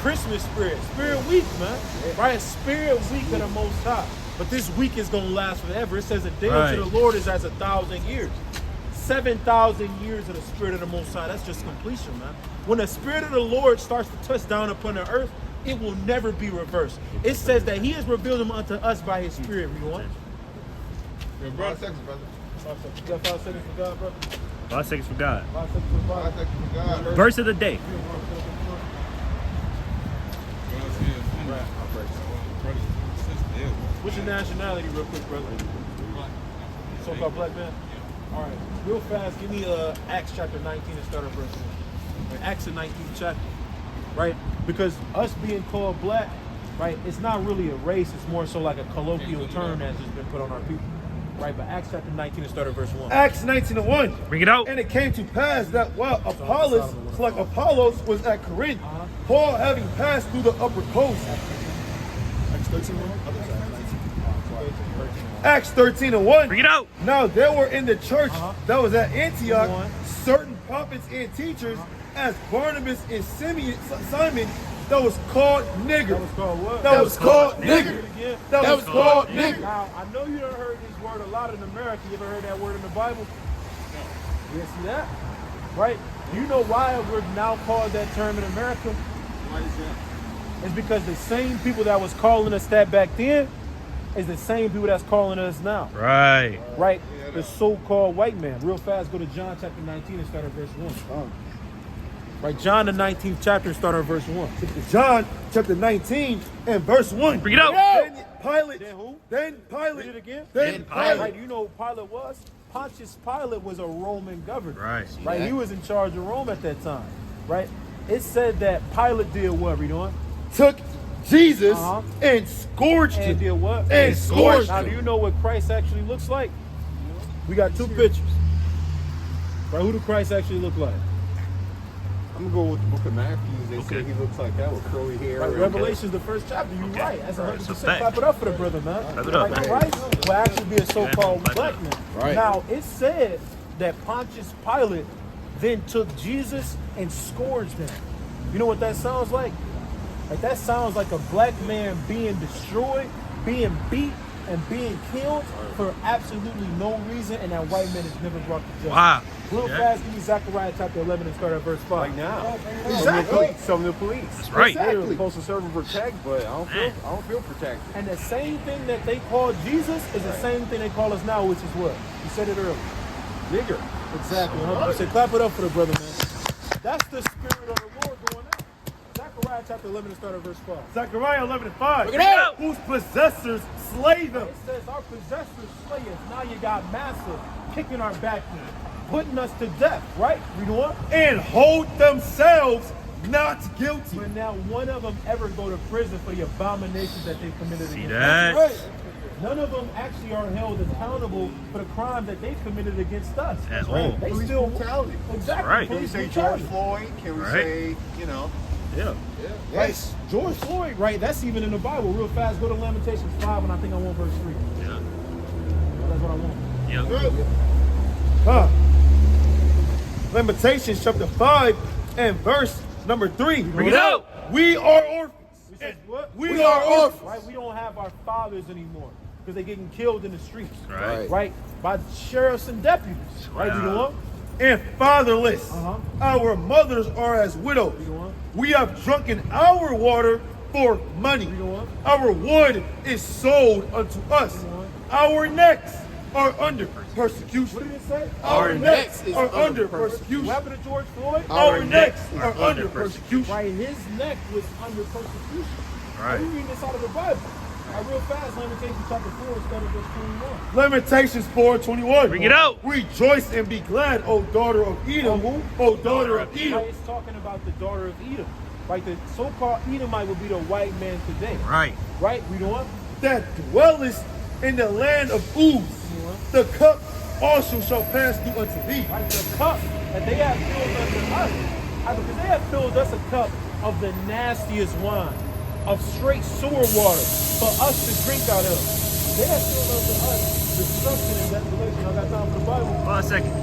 Christmas spirit. Spirit week, man. Right? Spirit week of the Most High. But this week is going to last forever. It says a day unto the Lord is as 1,000 years. 7,000 years of the Spirit of the Most High. That's just completion, man. When the Spirit of the Lord starts to touch down upon the earth, it will never be reversed. It says that He has revealed Him unto us by His Spirit. You want? 5 seconds, brother. 5 seconds. You got 5 seconds for God, brother? 5 seconds for God. 5 seconds for God. 5 seconds for God. Verse of the day. What's your nationality, real quick, brother? So-called black man? All right. Real fast, give me Acts chapter 19 and start at verse 1. Acts the 19th chapter, right? Because us being called black, right, it's not really a race. It's more so like a colloquial term that's just been put on our people. Right, but Acts chapter 19 and start at verse 1. Acts 19:1. Bring it out. And it came to pass that while Apollos was at Corinth, Paul having passed through the upper coast. Acts 13:1. Acts 13:1. Bring it out. Now there were in the church that was at Antioch certain prophets and teachers, as Barnabas and Simon, that was called nigger. That was called what? That was called nigger. That was called nigger. Now, I know you done heard this word a lot in America. You ever heard that word in the Bible? You see that? Right? Do you know why we're now called that term in America? Why is that? It's because the same people that was calling us that back then is the same people that's calling us now. Right. Right? The so-called white man. Real fast, go to John chapter 19 and start at verse 1. Right, John the 19th chapter and start at verse 1. John chapter 19 and verse 1. Bring it out. Then Pilate. Then who? Then Pilate. Read it again. Then Pilate. Right, you know who Pilate was? Pontius Pilate was a Roman governor. Right. Right, he was in charge of Rome at that time. Right? It said that Pilate did what, we doing? Took Jesus and scourged And him. did what? And scourged Now, do him. you know what Christ actually looks like? We got two pictures. Right, who do Christ actually look like? I'm gonna go with the book of Matthew. They say he looks like that with curly hair. Right, Revelation's the first chapter. You're right. That's 100%. Clap it up for the brother, man. Clap it up, Like, man. Christ will actually be a so-called black man. Right. Now, it said that Pontius Pilate then took Jesus and scourged him. You know what that sounds like? Like, that sounds like a black man being destroyed, being beat, and being killed for absolutely no reason, and that white man is never brought to justice. Wow. Real fast, give me Zechariah chapter 11 and start at verse 5. Right now. Exactly. Some of the police. That's right. They're supposed to serve and protect, but I don't feel protected. And the same thing that they call Jesus is the same thing they call us now, which is what? You said it earlier. Nigger. Exactly. I said, clap it up for the brother, man. That's the spirit of the Lord going out. Zechariah chapter 11 and start at verse 5. Zechariah 11 and 5. Look it out. Whose possessors slay them. It says our possessors slay us. Now you got Massa kicking our back in, putting us to death, right? Read on. And hold themselves not guilty. But now one of them ever go to prison for the abominations that they committed See against that? us. Right. None of them actually are held accountable for the crime that they committed against us. At all. They Police still brutality. exactly. Right. Can we Police say George brutality. Floyd? Can we Right. say, Yeah. Right. George Floyd, right? That's even in the Bible. Real fast, go to Lamentations 5, and I think I want verse 3. Yeah. That's what I want. Yeah. Lamentations chapter 5 and verse number 3. Bring it out. We are orphans. We said what? We are orphans. Right? We don't have our fathers anymore because they're getting killed in the streets. Right. Right? By sheriffs and deputies. Right? You know what? And fatherless. Our mothers are as widows. on. We have drunken our water for money. on. Our wood is sold unto us. Our necks are under persecution. What did it say? Our necks are under persecution. What happened to George Floyd? Our necks are under persecution. Right, his neck was under persecution. Right. We reading this out of the Bible. Real fast, Lamentations chapter 4, instead of verse 21. Lamentations 4:21. Bring it out. Rejoice and be glad, O daughter of Edom. O daughter of Edom. Right, it's talking about the daughter of Edom. Right, the so-called Edomite would be the white man today. Right. Right, read on. That dwellest in the land of Uz. The cup also shall pass through unto thee. Right, the cup that they have filled unto us. Right, because they have filled us a cup of the nastiest wine, of straight sewer water for us to drink out of. They have filled unto us destruction and desolation. I got time for the Bible. 5 seconds.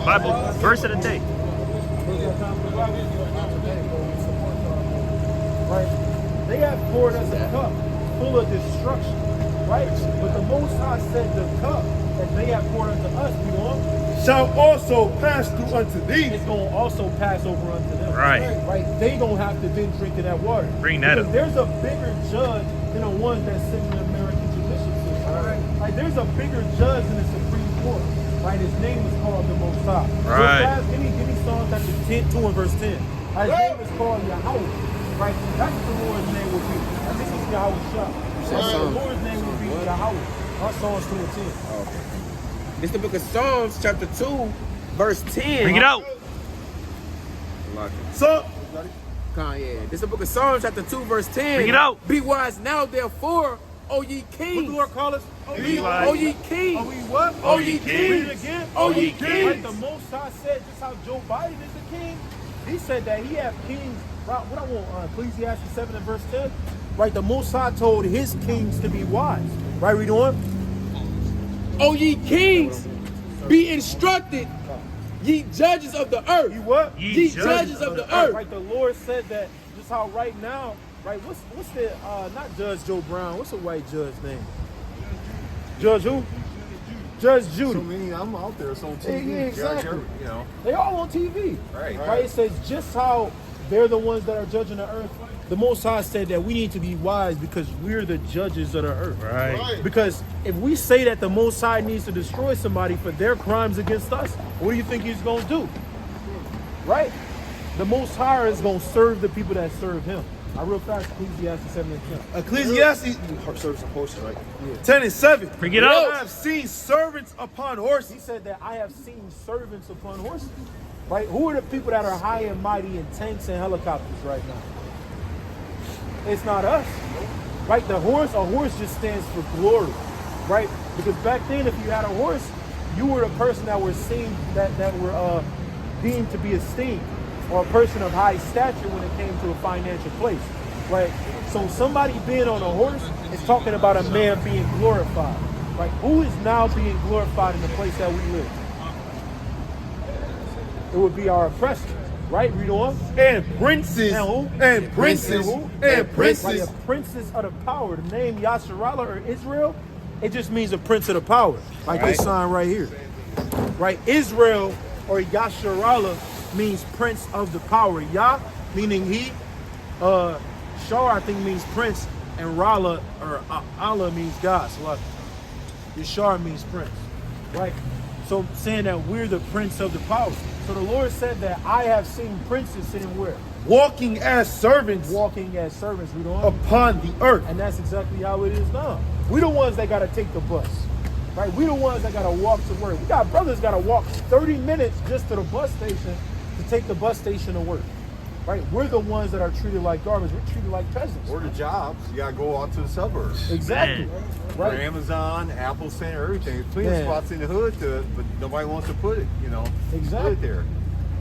Bible. Verse of the day. Got time for the Bible. right? They have poured us a cup full of destruction, right? But the Most High said the cup that they have poured unto us, we want, shall also pass through unto thee. it's going to also pass over unto them. Right. Right? They going to have to then drink of that water. Bring that because up. there's a bigger judge than the ones that sit in the American judicial system. Right? There's a bigger judge in the Supreme Court. Right? His name is called the Most High. Right. So guys, give me Psalm chapter 10, 2 and verse 10. His name is called Yahweh. Right? That's what the Lord's name will be. I think it's Yahweh Shah. The Lord's name will be Yahweh. Our Psalms 2 and 10. This is the book of Psalms, chapter 2, verse 10. Bring it out. So, Yeah. This is the book of Psalms, chapter 2, verse 10. Bring it out. Be wise now, therefore, O ye What kings. the Lord call us? Be wise. O ye kings. Are we what? O ye Read kings. it again. O ye Like kings. the Most High said, just how Joe Biden is a king. He said that he had kings. Right, what I want, Ecclesiastes 7 and verse 10. Right, the Most High told his kings to be wise. Right, we doing? O ye kings, be instructed, ye judges of the earth. You what? Ye judges of the earth. Right, the Lord said that. Just how right now, right? What's the not Judge Joe Brown? What's the white judge name? Judge who? Judge Judy. So many, I'm out there, it's on TV. Yeah, exactly. You know. They all on TV. Right. Right. It says just how they're the ones that are judging the earth. The Most High said that we need to be wise because we're the judges of the earth. Right. Because if we say that the Most High needs to destroy somebody for their crimes against us, what do you think he's going to do? Right? The Most High is going to serve the people that serve him. Real fast, Ecclesiastes 7 and 10. Ecclesiastes Service and post, right? 10 and 7. Bring it out. I have seen servants upon horses. He said that I have seen servants upon horses. Right? Who are the people that are high and mighty in tanks and helicopters right now? It's not us. Right? A horse just stands for glory. Right? Because back then, if you had a horse, you were a person that were seen, that were deemed to be esteemed, or a person of high stature when it came to a financial place. Right? So somebody being on a horse is talking about a man being glorified. Right? Who is now being glorified in the place that we live? It would be our oppressors, right? Read on. And princes. And who? And princes. And who? And Right, princes. the princes of the power. The name Yasharallah or Israel, it just means a prince of the power. Like this sign right here. Right? Israel or Yasharallah means prince of the power. Yah meaning he. Shar I think means prince. And Rala or Allah means God. So like, Yashar means prince. Right? So saying that we're the prince of the power. So the Lord said that I have seen princes sitting where? Walking as servants Walking as servants. We don't. upon the earth. And that's exactly how it is now. We the ones that gotta take the bus. Right? We the ones that gotta walk to work. We got brothers gotta walk 30 minutes just to the bus station to take the bus station to work. Right? We're the ones that are treated like garbage. We're treated like peasants. Or the jobs, you gotta go out to the suburbs. Exactly. Man. For Right. Amazon, Apple Center, everything. There's plenty of Man. spots in the hood, but nobody wants to put it, Exactly. put it there.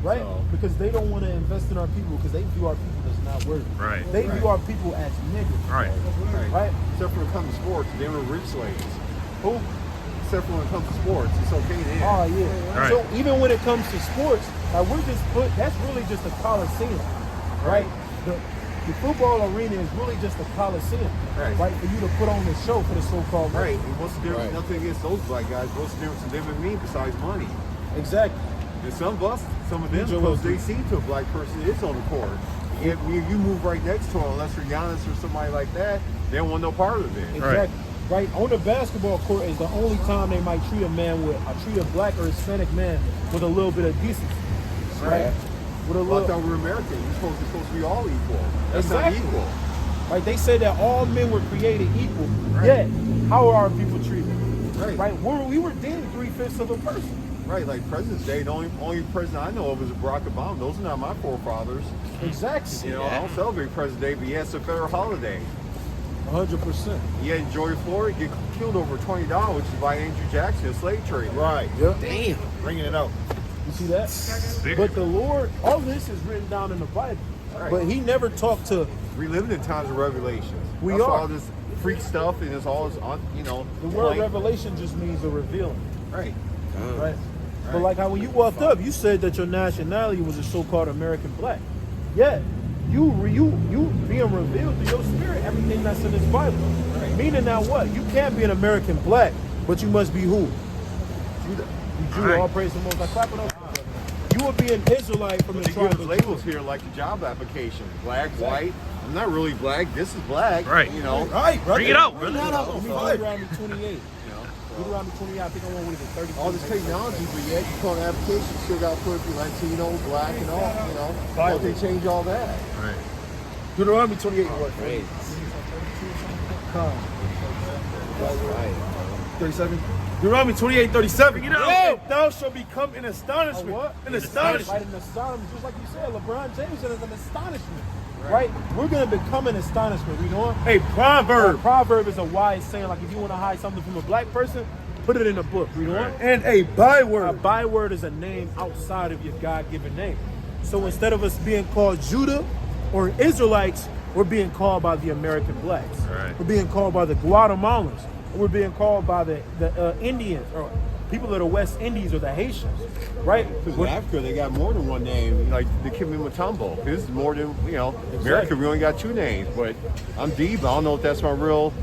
Right? So- Because they don't want to invest in our people because they view our people as not worthy. Right. They view our people as niggas. Right. Right? Except for when it comes to sports, they were rich ladies. Who? Except for when it comes to sports, it's okay then. Oh yeah. Right. So even when it comes to sports, we're just that's really just a coliseum, right? The football arena is really just a coliseum, Right. For you to put on the show for the so-called Right. race. And what's the difference? Nothing against those black guys. What's the difference in them and me besides money? Exactly. And some of them, Joe because Wilson. they see to a black person is on the court. If you move right next to them, unless you're Giannis or somebody like that, they don't want no part of it. Exactly. Right. On the basketball court is the only time they might treat a black or Hispanic man with a little bit of decency. Right. With a Well, I little. thought we were American. We're supposed to be all equal. That's Exactly. not equal. Right. They say that all men were created equal. Yet, how are our people treated? Right. Right. We were deemed 3/5 of a person. Right, like President's Day, the only president I know of is Barack Obama. Those are not my forefathers. Exactly. I don't celebrate President's Day, but yeah, it's a federal holiday. 100%. Yeah, George Floyd get killed over $20, which is by Andrew Jackson, a slave trader. Right. Yep. Damn. Bringing it out. You see that? But the Lord, all this is written down in the Bible. Right. But he never talked to, We live in times of revelations. We That's are. all this freak stuff, and it's all this, the word revelation just means a revealing. Right. Right? But like how when you walked up, you said that your nationality was a so-called American black. Yet, you being revealed through your spirit everything that's in this Bible. Meaning that what? You can't be an American black, but you must be who? Judah. You Judah, all praise the Most High. Clap it up. You would be an Israelite from the They tribe give us of labels here like the job application. Black, white. I'm not really black. This is black. Right. You know. Right, brother. Bring it out, Bring brother. that out. Deuteronomy 28. Deuteronomy 28, I think I want what is it, 30. All this technology, but yet you call an application, you still got to put Latino, black, and all. You know. Why don't they change all that? Right. Deuteronomy 28 what? Great. 37. Deuteronomy 28:37. You know. And thou shalt become an astonishment. what? An astonishment. Right, an astonishment, just like you said, LeBron James said it's an astonishment. Right? We're going to become an astonishment. We know A A proverb proverb is a wise saying, like if you want to hide something from a black person, put it in a book. You know and a A byword. byword is a name outside of your God-given name. So instead of us being called Judah or Israelites, we're being called by the American blacks. Right. We're being called by the Guatemalans. We're being called by the Indians or people of the West Indies or the Haitians, right? Because in Africa, they got more than one name, like the Kimmy Mutombo. This is more than, America, we only got two names. But I'm Dee, but I don't know if that's my real,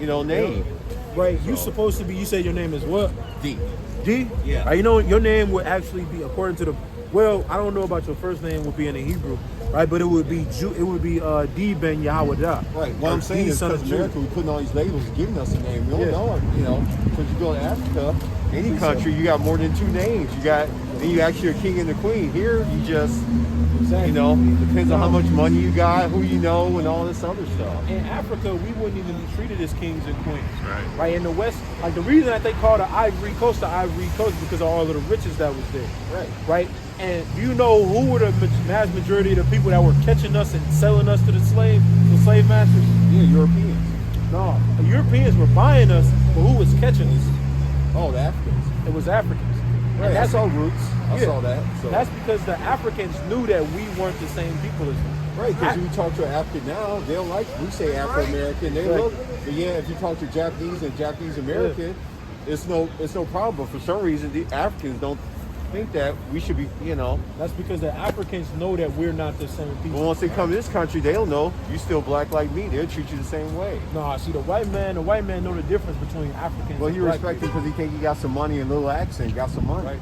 name. Right, you supposed to be, you say your name is what? D. D? Yeah. Right, your name would actually be, according to I don't know about your first name would be in the Hebrew, right? But it would be D Ben Yahweh. Right. What I'm saying is because America, we're putting all these labels, giving us a name. We don't know it, Because you go to Africa, any country, you got more than two names. Then you actually a king and a queen. Here, you just, depends on how much money you got, who you know, and all this other stuff. In Africa, we wouldn't even be treated as kings and queens. Right. Right, in the West, like the reason that they call the Ivory Coast is because of all of the riches that was there. Right. Right? And do you know who were the vast majority of the people that were catching us and selling us to the slave masters? Yeah, Europeans. No, the Europeans were buying us, but who was catching us? Oh, the Africans. It was Africans. Right. And I saw roots. I Yeah. saw that. So. That's because the Africans knew that we weren't the same people as them. Right, because if you talk to an African now, they don't like, we say Afro-American, they look, but yeah, if you talk to Japanese and Japanese-American, it's no problem, but for some reason, the Africans don't think that we should be, That's because the Africans know that we're not the same people. Well, once they come to this country, they'll know you still black like me, they'll treat you the same way. No, see, the white man know the difference between Africans Well, and you black respect him people. because he think he got some money and a little accent, got some money. Right.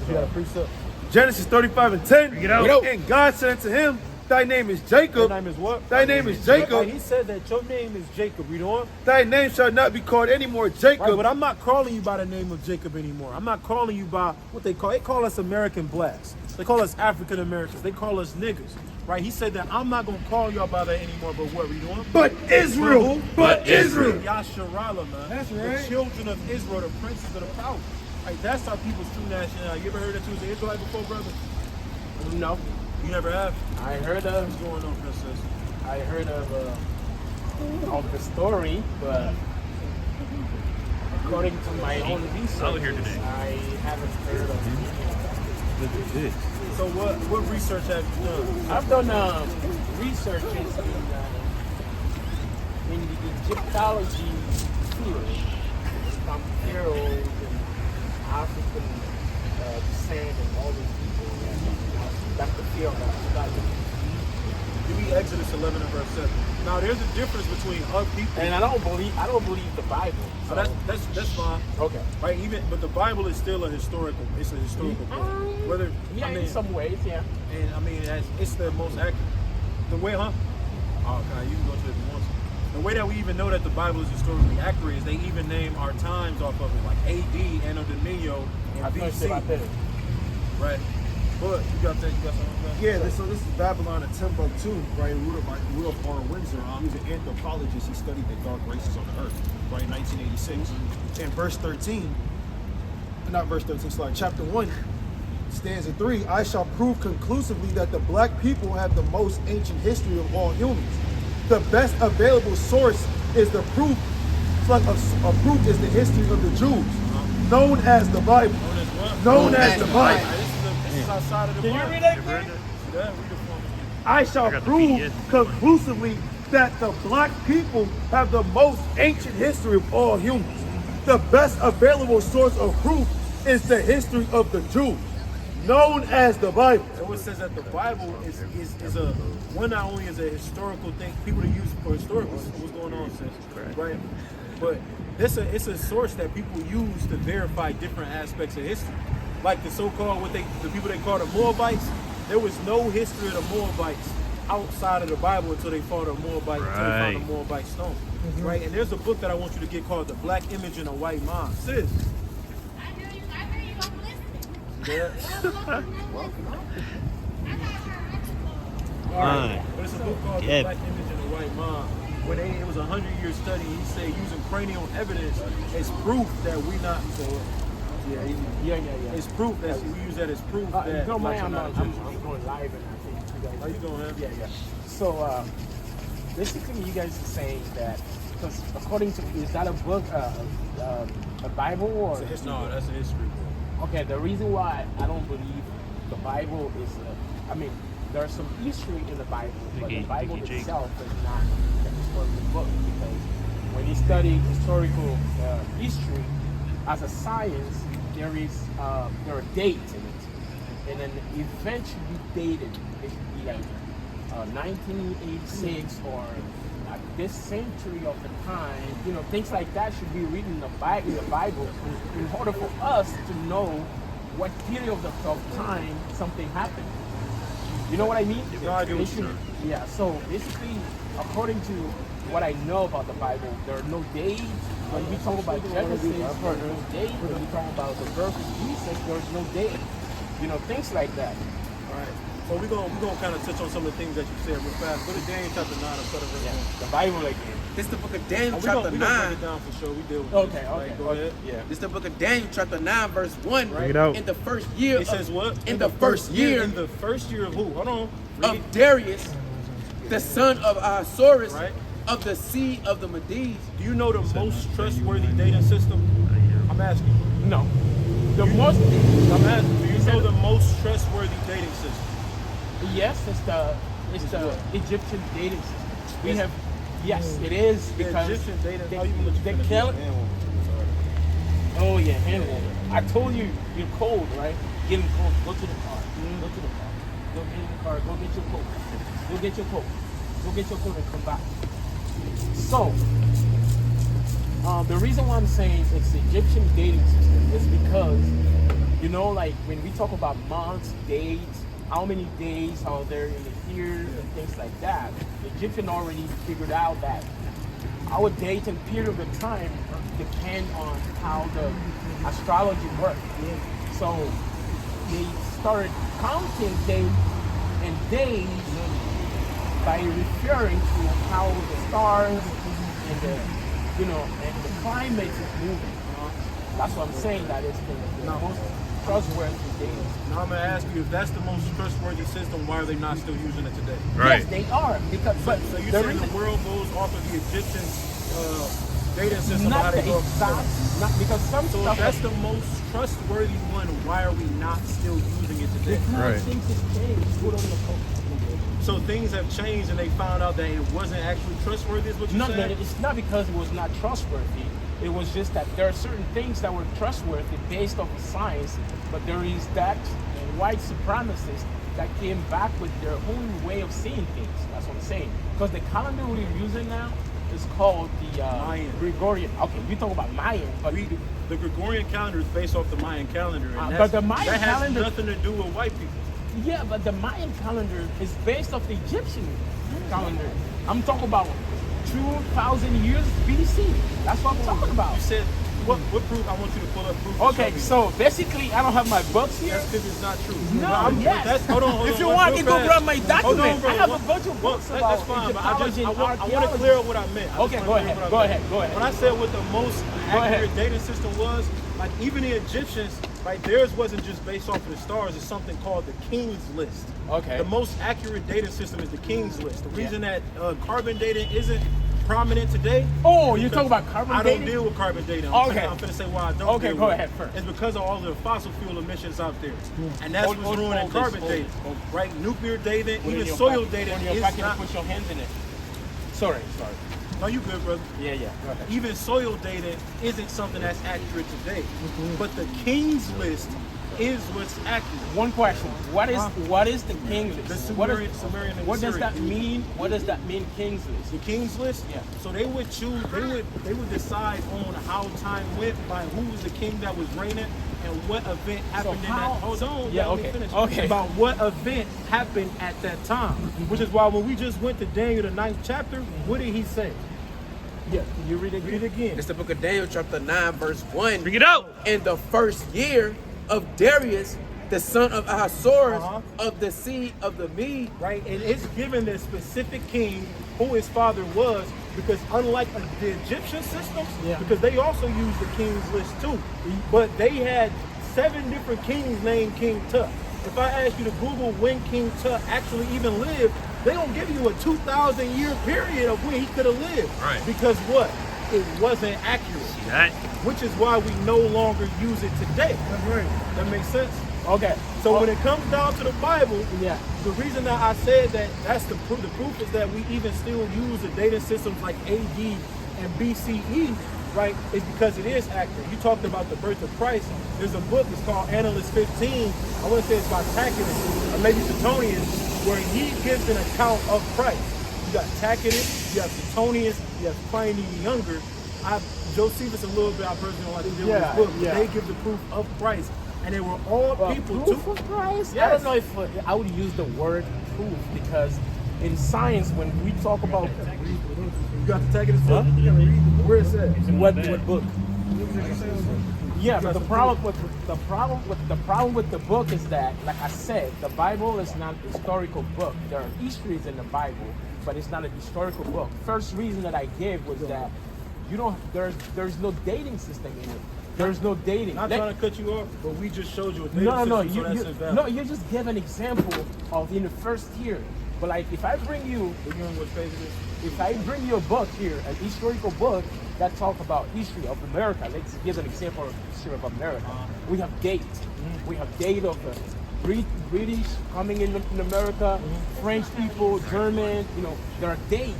You got a precept. Genesis 35:10. Bring it out. And God said unto him, thy name is Your Jacob. name is what? Thy name is Jacob. Right, he said that your name is Jacob. Read on. Thy name shall not be called any more Jacob. Right, but I'm not calling you by the name of Jacob anymore. I'm not calling you by what they call us American blacks. They call us African Americans. They call us niggas. Right? He said that I'm not gonna call y'all by that anymore, but what read on? But Israel. Who? But Israel. Yasharala, man. That's The right. children of Israel, the princes of the power. Right, that's our people's true nationality. You ever heard that you was an Israelite before, brother? No, You never have? I heard of What's going on, princess? I heard of the story, but according to my own Out here research, today. I haven't heard of it. Look at this. So what research have you done? I've done researches in the Egyptology field from pharaohs and African descent and all these people. That's the field that I studied. Give me Exodus 11 and verse 7. Now there's a difference between other people. And I don't believe the Bible. So that's fine. Okay. Right, but the Bible is still a historical book. Whether Yeah, I mean, in some ways, yeah. and I mean it's the most accurate. The way, huh? Oh, okay, you can go to it if you want to. The way that we even know that the Bible is historically accurate is they even name our times off of it, like AD, Anno Dominio, and I've noticed about that. BC. Right. But you got something. Yeah, so this is Babylon at Timbuktu, right? Rudolph R. Windsor. He was an anthropologist. He studied the dark races on the earth, right? 1986. And verse 13, not verse 13, sorry, chapter 1, stanza 3, I shall prove conclusively that the black people have the most ancient history of all humans. The best available source is the proof. It's like a proof is the history of the Jews, known as the Bible. Known as the Bible. This is outside of the Can you Bible. read that again? Yeah, read it for me. I shall I got the prove PDF. conclusively that the black people have the most ancient history of all humans. The best available source of proof is the history of the Jews, known as the Bible. So it says that the Bible is a one, not only is a historical thing, people to use for historical. What's going on, sis? Right? But it's a source that people use to verify different aspects of history. Like the so-called the people they call the Moabites. There was no history of the Moabites outside of the Bible until they fought a Moabite, until they found a Moabite stone. Right? And there's a book that I want you to get called The Black Image in a White Mind. Sis. Yeah. Fine. But it's a book called The Black Image in a White Mind. When it was a 100-year study, he said using cranial evidence as proof that we not. So, Yeah. it's proof that we use that as proof that. No, blacks man, are I'm not Egyptians. going live and I think you guys. How you doing, man? Yeah. So basically, you guys are saying that because according to is that a book, a Bible or? No, that's a history book. Okay, the reason why I don't believe the Bible is, there's some history in the Bible, but the Bible itself is not a historical book because when you study historical history as a science, there are dates in it, and an event should be dated. It should be like 1986 or at this century of the time. Things like that should be written in the Bible in order for us to know what period of time something happened. You know what I mean? No, I do. Yeah, so basically, according to what I know about the Bible, there are no dates. When we talk about Genesis, there are no dates. When we talk about the birth of Jesus, there's no date. Things like that. All right. So we're gonna kind of touch on some of the things that you said real fast. Go to Daniel chapter 9 and start at verse 1. The Bible again. This is the book of Daniel, chapter We 9. gonna break it down for sure. We deal with Okay, this. Right, go ahead. Yeah. This is the book of Daniel, chapter 9, verse 1. Bring it out. In the first year. It says what? In the first year. In the first year of who? Hold on. Read Of Darius, the son of Ahasuerus, Right. of the seed of the Medes. Do you know the most trustworthy dating system? I'm asking you. No. I'm asking, do you know the most trustworthy dating system? Yes, it's the Egyptian dating system. We have, yes, it is The because Egyptian dating. they, How you gonna they finish kill. this? Oh yeah, hand warmer. I told you you're cold, right? Get in cold. Go to the car. Go to the car. Go get in the car. Go get your coat. Go get your coat. Go get your coat and come back. So, the reason why I'm saying it's the Egyptian dating system is because, like when we talk about months, days, how many days are there in the year and things like that, the Egyptian already figured out that our date and period of time depend on how the astrology works. So they started counting days and days by referring to how the stars and the climate is moving. That's what I'm saying. That it's the most trustworthy days. Now I'm gonna ask you, if that's the most trustworthy system, why are they not still using it today? Right. Yes, they are because. But So you the saying reason the world goes off of the Egyptian dating system? not How the they go? exact, not because some So stuff if that's the most trustworthy one, why are we not still using it today? Right. things have changed. Put on the phone. So things have changed and they found out that it wasn't actually trustworthy, is what you're Not that saying? it's not because it was not trustworthy. It was just that there are certain things that were trustworthy based off of science, but there is that white supremacists that came back with their own way of seeing things. That's what I'm saying. Because the calendar we're using now is called the Mayan. Gregorian. Okay, you talk about Mayan, but The Gregorian calendar is based off the Mayan calendar, and but the Mayan that has calendar- nothing to do with white people. yeah, but the Mayan calendar is based off the Egyptian calendar. I'm talking about 2,000 years BC. That's what I'm talking about. You said, what proof? I want you to pull up proof. to Okay, show me. so basically, I don't have my books here. That's because it's not true. No, yes. Hold on, If on, you let's want, go I can go fast. grab my Hold document. on, bro. I have a bunch of Well, books that's about fine, but Egyptology and I want to archaeology. clear up what I meant. I Okay, just go wanna ahead, clear up go what I ahead, meant. go ahead. When I said what the most Go ahead. accurate data system was, like even the Egyptians, like theirs wasn't just based off of the stars. It's something called the King's List. Okay. The most accurate data system is the King's List. The reason that carbon dating isn't prominent today. Oh, is you're talking because about carbon I dating? don't deal with carbon dating. Okay. I'm going to say why I don't Okay, deal go with ahead it. first. It's because of all the fossil fuel emissions out there. And that's what's ruining hold this, carbon hold dating. this, hold this. Right? Nuclear dating, Put it in even your soil pocket. dating Put it in your is pocket not. and put your hands in it. Sorry. No, you good, brother. Yeah, go ahead. Even soil dating isn't something that's accurate today. But the King's List is what's accurate. One question. What is the king list? The What Sumerian and what does Assyrian. that mean? What does that mean, king's list? The king's list. Yeah. So they would choose. They would decide on how time went by who was the king that was reigning and what event happened in how- that. Hold on. Yeah, let me okay, finish. okay. About what event happened at that time, which is why when we just went to Daniel the 9th chapter, what did he say? Yeah. Can you read it? Read it again. It's the book of Daniel, chapter 9, verse 1. Bring it out. In the first year of Darius, the son of Ahasuerus, Uh-huh. of the seed of the Mede. Right, and it's given the specific king who his father was, because unlike the Egyptian systems, because they also used the king's list too, but they had 7 different kings named King Tut. If I ask you to Google when King Tut actually even lived, they don't give you a 2,000 year period of when he could have lived. Right. Because what? It wasn't accurate, See that? which is why we no longer use it today. That's right. That makes sense? Okay. So when it comes down to the Bible, Yeah. the reason that I said that that's the proof is that we even still use the dating systems like AD and BCE, right, is because it is accurate. You talked about the birth of Christ. There's a book, it's called Annalist 15. I want to say it's by Tacitus, or maybe Suetonius, where he gives an account of Christ. You got Tacitus, you have Suetonius, you have Pliny the Younger. Josephus a little bit, I personally don't like to deal with this book, but they give the proof of Christ. And they were all people proof too. of Christ? Yes. I don't know if I would use the word proof, because in science, when we talk about You got the Tacitus book? Where it says? what book? Yeah, but the problem with the book is that, like I said, the Bible is not a historical book. There are histories in the Bible, but it's not a historical book. First reason that I gave was that there's no dating system in it. There's no dating. Not trying to cut you off, but we just showed you a dating No. system, so that's invalid. No, you just gave an example of in the first year. But like, if I bring you, You know what page it is? if I bring you a book here, an historical book that talk about history of America, let's give an example of history of America. We have date. We have date of the British coming in America, French people, German. You know, there are dates,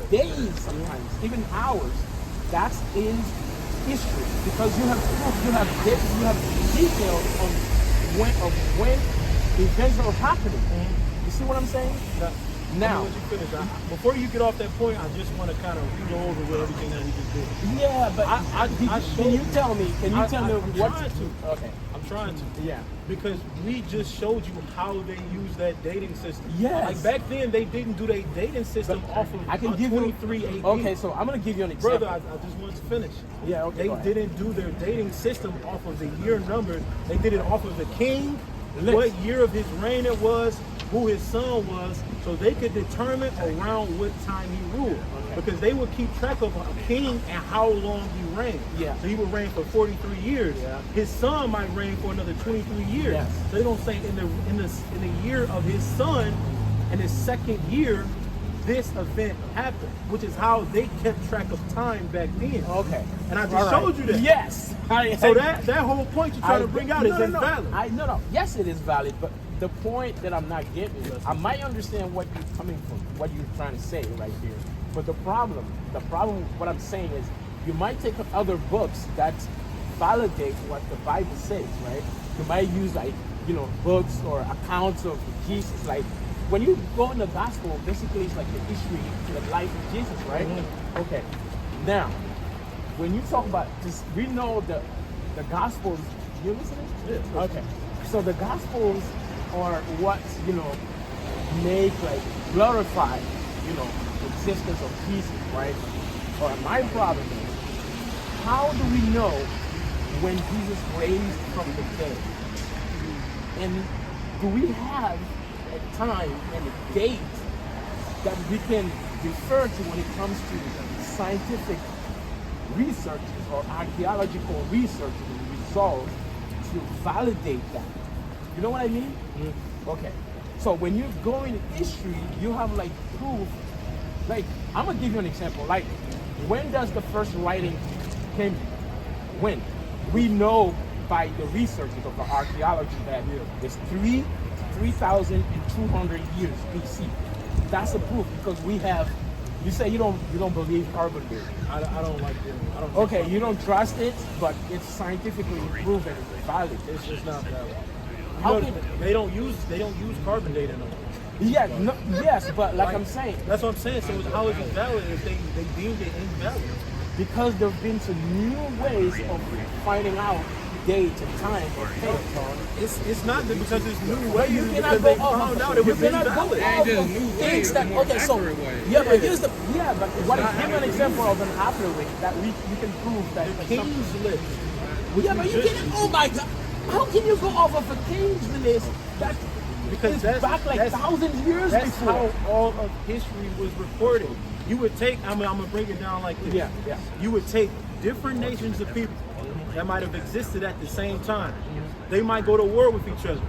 days sometimes, even hours. That's in history, because you have proof, you have details on when events are happening. You see what I'm saying? Now, Let you finish. Before you get off that point, I just want to kind of go over with everything that we just did. yeah, but can you tell me? Can you tell me I'm what? trying to. Okay. I'm trying to. Yeah. Because we just showed you how they use that dating system. Yes. Like back then, they didn't do their dating system off of I can give you 23 AD. Okay, so I'm gonna give you an example. Brother, I just want to finish. Yeah, okay, go They ahead. didn't do their dating system off of the year number. They did it off of the king, List. what year of his reign it was, who his son was, so they could determine around what time he ruled. Because they would keep track of a king and how long he reigned. Yeah. So he would reign for 43 years. Yeah. His son might reign for another 23 years. Yes. So they don't say in the year of his son, in his second year, this event happened, which is how they kept track of time back then. Okay. And I just All right. showed you that. Yes. So that whole point you're trying to bring out is invalid. No. Yes, it is valid, but the point that I'm not getting, I might understand what you're coming from, what you're trying to say right here. But the problem, what I'm saying is, you might take other books that validate what the Bible says, right? You might use books or accounts of Jesus. Like when you go in the gospel, basically it's like the history, the life of Jesus, right? Okay. Now, when you talk about this, we know the gospels. You listening? Yeah. Okay. So the gospels are what make glorify the existence of Jesus, right? Or my problem is, how do we know when Jesus raised from the dead? And do we have a time and a date that we can refer to when it comes to scientific researches or archaeological researches and results to validate that? You know what I mean? Okay. So when you go in history, you have proof. I'm gonna give you an example. When does the first writing came? When? We know by the researchers of the archaeology that it's 3,200 years BC. That's a proof because we have You say you don't believe carbon dating. I don't like it. I don't. Okay, you don't trust it, but it's scientifically proven it's valid. It's just not valid. How You know, can- they don't use carbon data no more. Yeah, no, yes, but like I'm saying, That's what I'm saying. So how is it valid if they deemed it invalid? because there have been some new ways of finding out date and time and things. It's not that because it's new But ways. you Because cannot they go off. found out You it was cannot go invalid. off of things that. Okay, so yeah, but here's the but what? Give an example of an afterway that we can prove that The it's King's List. Yeah, but you can. Oh my God! How can you go off of a king's list that Because is that's back like that's- thousands of years That's before? how all of history was recorded. You would take, I'm gonna break it down like this. Yeah, yeah. You would take different nations of people that might have existed at the same time. They might go to war with each other.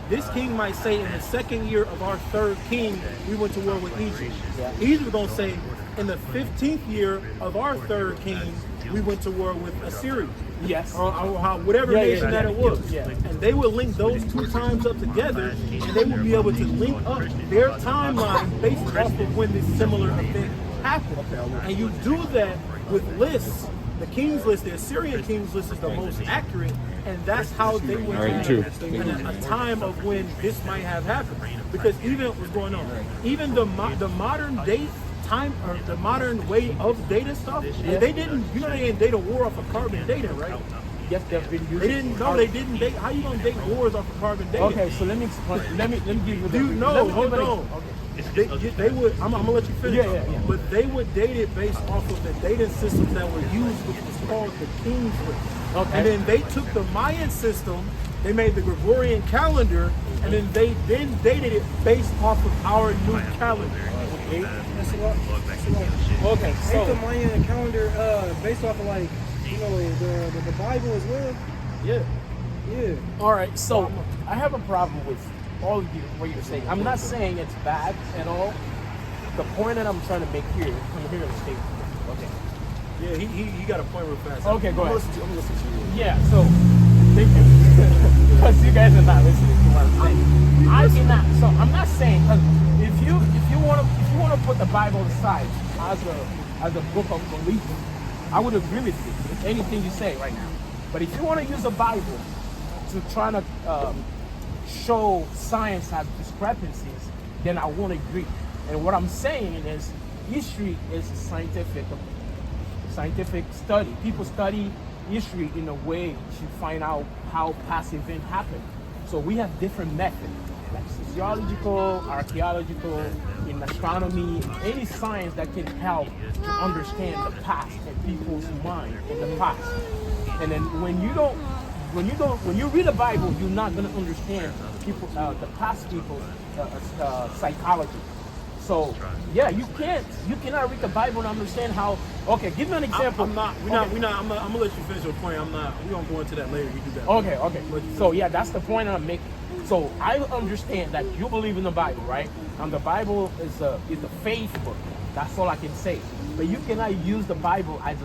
This king might say, in the second year of our third king, we went to war with Egypt. Egypt gonna say, in the 15th year of our third king, we went to war with Assyria. Yes. Or whatever Yeah, yeah, nation yeah. that it was. Yeah. And they would link those two times up together, and they would be able to link up their timeline based off of when this similar event happened. And you do that with lists. The King's List, the Assyrian King's List is the most accurate, and that's how they would have a time of when this might have happened. Because even what's going on, even the modern day time or the modern way of data stuff, they didn't. You know, they didn't date a war off of carbon data, right? Yes, they've been using. They didn't. No, they didn't date. How you gonna date wars off of carbon data? Okay, so let me explain. Let me give you the. Dude, no, let me hold give an on. ex- Okay. They would. I'm gonna let you finish. Yeah. But they would date it based off of the data systems that were used, which was called the King's List. Okay. And then they took the Mayan system. They made the Gregorian calendar, and then they dated it based off of our new calendar. Okay, Ain't so the Mayan calendar based off of like the Bible as well? Yeah. Yeah. all right, so I have a problem with all of you what you're saying. I'm not saying it's bad at all. The point that I'm trying to make here, I'm here to state. Okay. Yeah, he got a point real fast. Okay, go ahead. I'm gonna listen to you. Yeah, so thank you. Because you guys are not listening to what I'm saying. I cannot. So I'm not saying because if you want to put the Bible aside as a book of belief, I would agree with you with anything you say right now. But if you want to use the Bible to try to show science has discrepancies, then I won't agree. And what I'm saying is, history is a scientific study. People study history in a way to find out how past event happened. So we have different methods, like sociological, archaeological, in astronomy, any science that can help to understand the past and people's mind in the past. And then when you read the Bible, you're not going to understand people, the past people's psychology. So yeah, you cannot read the Bible and understand how. Okay, give me an example. I'm gonna let you finish your point. We're gonna go into that later. You do that. Okay. So yeah, that's the point I'm making. So I understand that you believe in the Bible, right? And the Bible is a faith book. That's all I can say. But you cannot use the Bible as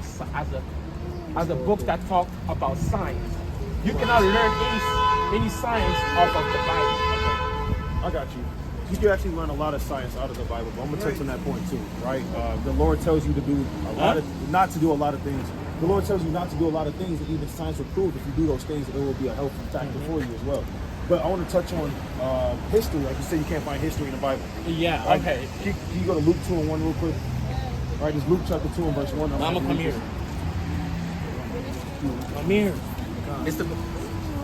a book that talks about science. You cannot learn any science off of the Bible. I got you. You can actually learn a lot of science out of the Bible, but I'm gonna touch on that point too, right? The Lord tells you to do not to do a lot of things. The Lord tells you not to do a lot of things, and even science will prove if you do those things, it will be a helpful factor for you as well. But I want to touch on history. Like you said, you can't find history in the Bible. Yeah. Right? Okay. Can you go to Luke 2:1 real quick? All right, it's Luke chapter 2 and verse 1. I'm gonna come here. Come here. It's the.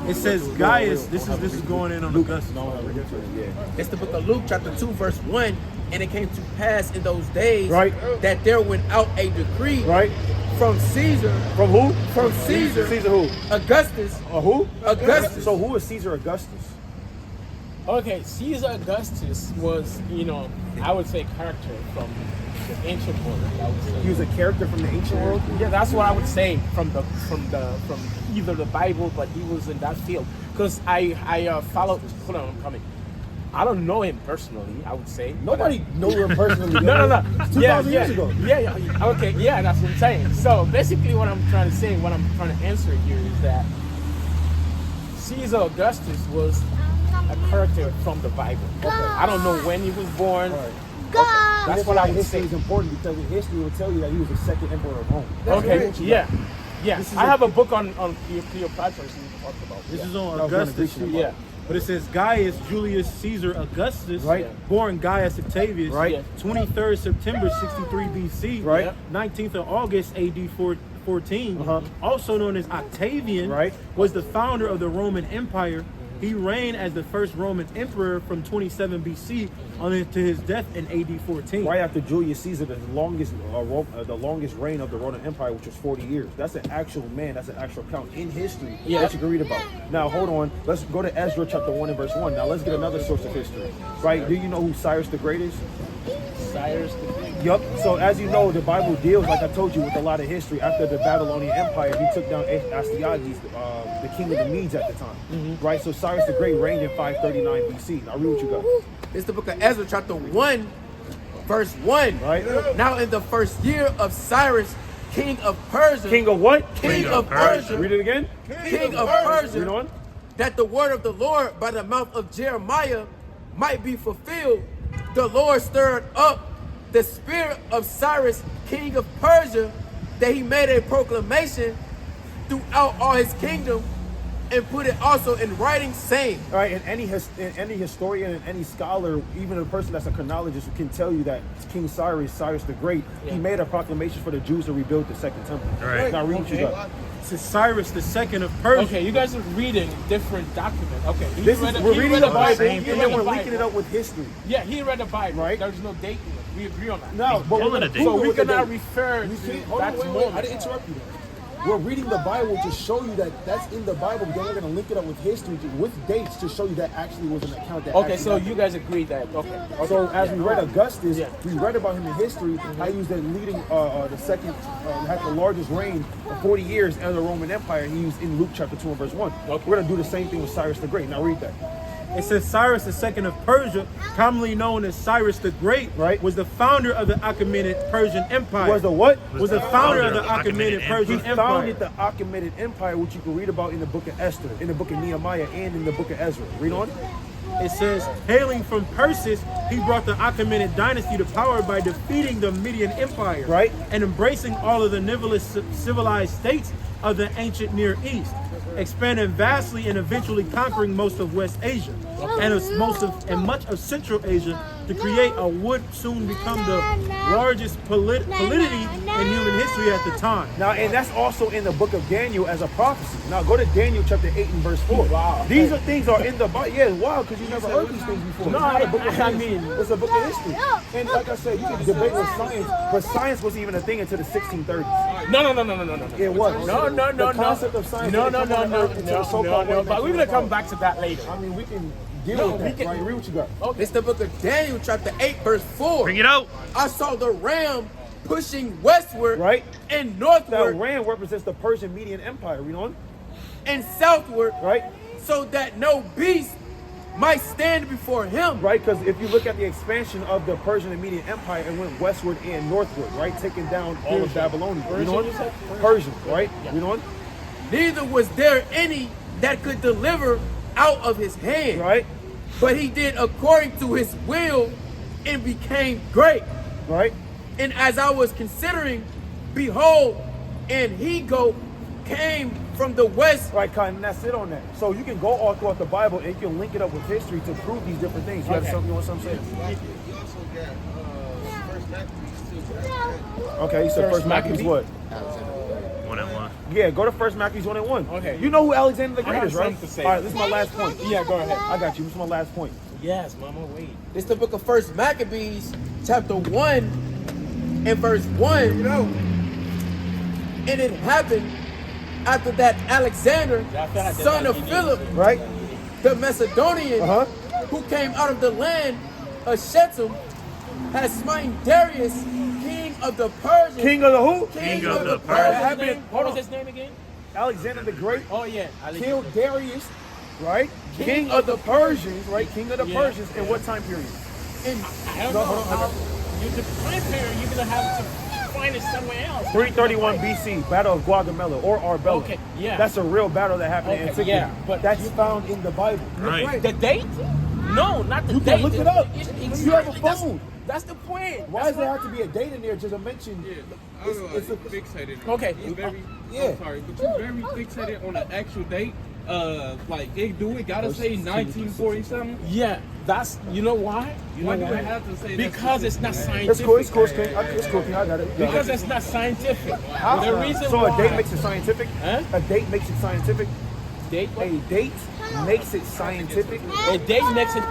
It says Gaius. This is going in on Augustus. It's the book of Luke, chapter 2, verse 1. And it came to pass in those days Right. that there went out a decree Right? from Caesar, From who? from Caesar, Caesar who? Augustus, Who? Augustus. So who is Caesar Augustus? Okay, Caesar Augustus was, I would say character from the ancient world. I would say. He was a character from the ancient world. Yeah, that's what I would say from either the Bible, but he was in that field. Because I followed. Hold on, I'm coming. I don't know him personally. I would say Nobody knew him personally. No. 2,000 years ago. Yeah. Okay. Yeah, that's what I'm saying. So basically, what I'm trying to say, what I'm trying to answer here is that Caesar Augustus was a character from the Bible. Okay. I don't know when he was born. Right. That's why history is important, because in history will tell you that he was the second emperor of Rome. Okay, yeah. Yeah, I have a book on Cleopatra we talked about. This is on That was one of Augustus. Grecian Yeah. But it says Gaius Julius Caesar Augustus, Right. born Gaius Octavius, Right. 23rd September 63 BC, Right. 19th of August AD 14, Uh-huh. also known as Octavian, Right. was the founder of the Roman Empire. He reigned as the first Roman emperor from 27 BC until his death in AD 14. Right after Julius Caesar, the longest reign of the Roman Empire, which was 40 years. That's an actual man. That's an actual count in history that you can read about. Now, hold on. Let's go to Ezra chapter 1 and verse 1. Now, let's get another source of history. Right? Do you know who Cyrus the Great is? Cyrus the Great. Yup. So as you know, the Bible deals, like I told you, with a lot of history. After the Babylonian Empire, he took down Astyages, the king of the Medes at the time. Right? So Cyrus the Great reigned in 539 BC. Now read what you got. It's the book of Ezra, chapter 1, verse 1. Right? Now in the first year of Cyrus, king of Persia. King of what? King of Persia. Read it again. King of Read Persia. on. That the word of the Lord by the mouth of Jeremiah might be fulfilled, the Lord stirred up the spirit of Cyrus, king of Persia, that he made a proclamation throughout all his kingdom and put it also in writing, saying. All right, and any historian and any scholar, even a person that's a chronologist, can tell you that King Cyrus the Great, he made a proclamation for the Jews to rebuild the second temple. Right. Now read what you got. It says Cyrus the second of Persia. Okay, you guys are reading different documents. Okay, We're reading the Bible, and He read then the we're linking it Bible. up with history. Yeah, he read the Bible. Right. There's no date in it. We agree on that. No, but pulling a date. So Google we with the cannot date. refer We to can't. Hold on, that wait. moment. I didn't interrupt you. We're reading the Bible to show you that that's in the Bible, but then we're going to link it up with history, with dates, to show you that actually was an account that. Okay, actually so happened. you guys agreed that. Okay. So as we read Augustus, Yeah. we read about him in history. How he was the leading, the second, had the largest reign of 40 years in the Roman Empire. He was in Luke chapter 2 and verse 1. Okay. We're gonna do the same thing with Cyrus the Great. Now read that. It says Cyrus the second of Persia, commonly known as Cyrus the Great, Right. was the founder of the Achaemenid Persian Empire. Was the what? Was the founder of the Achaemenid Persian He Empire. founded the Achaemenid Empire, which you can read about in the book of Esther, in the book of Nehemiah, and in the book of Ezra. Read on. It says, hailing from Persis, he brought the Achaemenid dynasty to power by defeating the Median Empire, Right. and embracing all of the civilized states of the ancient Near East, expanding vastly and eventually conquering most of West Asia and much of Central Asia to create a would soon become the largest polity in human history at the time. Now, and that's also in the book of Daniel as a prophecy. Now, go to Daniel chapter 8 and verse 4. Wow. These are things are in the Bible. Yeah, wow, because you never heard these things before. No, It's not a book of I history. mean- It's a book of history. And like I said, you can debate with science, but science wasn't even a thing until the 1630s. No. It was. No. The concept of science No. didn't come on earth until the so-called But we're gonna Renaissance. come back to that later. I mean, we can deal with that. Right? Read what you got. It's the book of Daniel, chapter 8, verse 4. Bring it out. I saw the ram pushing westward Right. and That northward ram represents the Persian Median Empire. Read on. and southward, Right? so that no beast might stand before him. Right, because if you look at the expansion of the Persian and Median Empire, it went westward and northward, right? Taking down all of Babylonia. You know what? you said? Persian, right? You know what? Neither was there any that could deliver out of his hand. Right? But he did according to his will and became great. Right? And as I was considering, behold, an he-goat came from the west. Right, Kai, and that's it on that. So you can go all throughout the Bible and you can link it up with history to prove these different things. You have something you want something to say? Okay, so First Maccabees what? 1-1. Yeah, go to First Maccabees 1 and 1. Okay. You know who Alexander the I Great have is, right? something to say. All right, this is my last point. Yeah, go ahead. I got you. This is my last point. Yes, Mama, wait. It's the book of First Maccabees, chapter 1 and verse 1. And it happened after that Alexander, son of Philip, Right? the Macedonian, Uh-huh. who came out of the land of Shechem, has smitten Darius, king of the Persians. King of the who? King of the Persians. What was his name again? Alexander the Great Oh, yeah. killed Darius, right? King of the Persians, right? King of the Persians. In what time period? In I don't know how you the time period you're gonna have to find it somewhere else. 331 BC, Battle of Gaugamela or Arbela. Okay, yeah. That's a real battle that happened in Okay, antiquity. yeah, but that's found in the Bible. Right. The date? No, not the You date. can look it up. Exactly. You have a phone. That's the point. Why does there have to be a date in there just to mention? It's fixated. Okay. You very, Yeah. I'm sorry, but you very fixated on the actual date. Like they do it. Gotta say 1940 something. Yeah, that's, you know why? You Why know do why? I have to say? Because it's not It's scientific. cool. It's cool. It's cool. It's cool. I got it. Because it's not scientific. How? The reason So why a date makes it scientific. Huh? A date makes it scientific. date, A date makes it scientific. a date makes it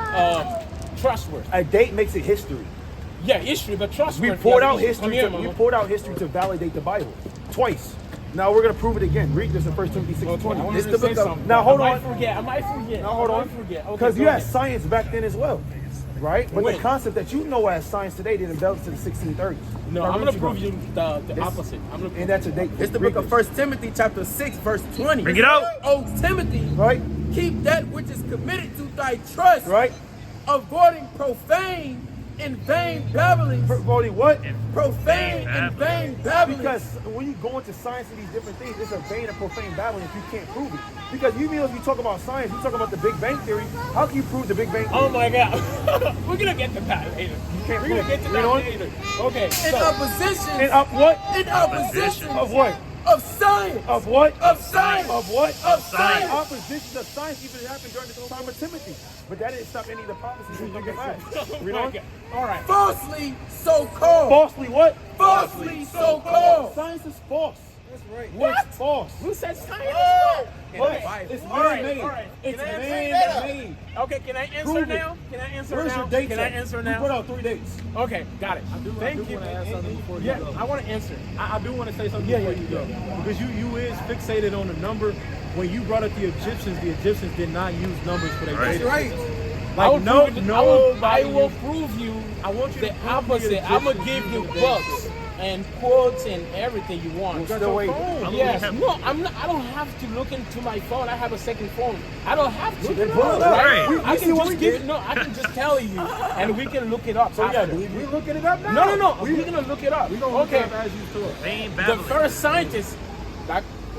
trustworthy. A date makes it history. Yeah, history, but trustworthy. We poured out Come history. here, We mama. poured out history to validate the Bible twice. Now we're gonna prove it again. Read this in 1 Timothy 6:20. I wanted This to is the say book of. something. Now hold I on. might forget. I might forget. Now hold I on. might forget. Okay, Because go you had ahead. science back then as well, right? But When? the concept that you know as science today didn't develop to the 1630s. No, Now, I'm where gonna you prove going? you the This- opposite. I'm gonna prove And that's a date. It's the Read book of this. 1 Timothy chapter 6 verse 20. Bring it out. O Timothy, Right, keep that which is committed to thy trust, right. avoiding profane and vain babblings. Voting what? Profane and vain babblings. Because when you go into science and these different things, it's a vain and profane babbling if you can't prove it. Because even if you talk about science, you talk about the Big Bang Theory. How can you prove the Big Bang Theory? Oh my God, we're gonna get to that later. can't We're gonna prove get it. to Read that on. later. Okay, in so opposition, And up what? in opposition Of what? of science, Of what? of science, Of what? of science. Opposition of science even happened during the time of Timothy. But that didn't stop any of the prophecies from coming back. oh Read my on. God. All right. falsely so called, Falsely what? falsely so called. Science is false. That's right. What? It's false. Who said science? What? It's All right, man-made. all right. It's Can I answer man-made. Okay, can I answer Prove it. now? Can I answer Where's now? your dates Can I at? answer We now? put out 3 dates. Okay, got it. Thank you. Yeah, I want to answer. I do want to say something before you go. Because you is fixated on the number. When you brought up the Egyptians did not use numbers for their Right. data. Right. I will Like, prove it. nobody I will prove you. I want you the to prove opposite. the I'm gonna Egyptians give you used books and quotes and everything you want. Still waiting. Yes, no, I'm not. I don't have to look into my phone. I have a second phone. I don't have to. Then pull it up. Right. I see can what just we give did. it. No, I can just tell you, and we can look it up. So yeah, after. we looking it up now. No. We're gonna look it up. We're gonna look Okay. it up as you talk. Vain The babbling. first scientist,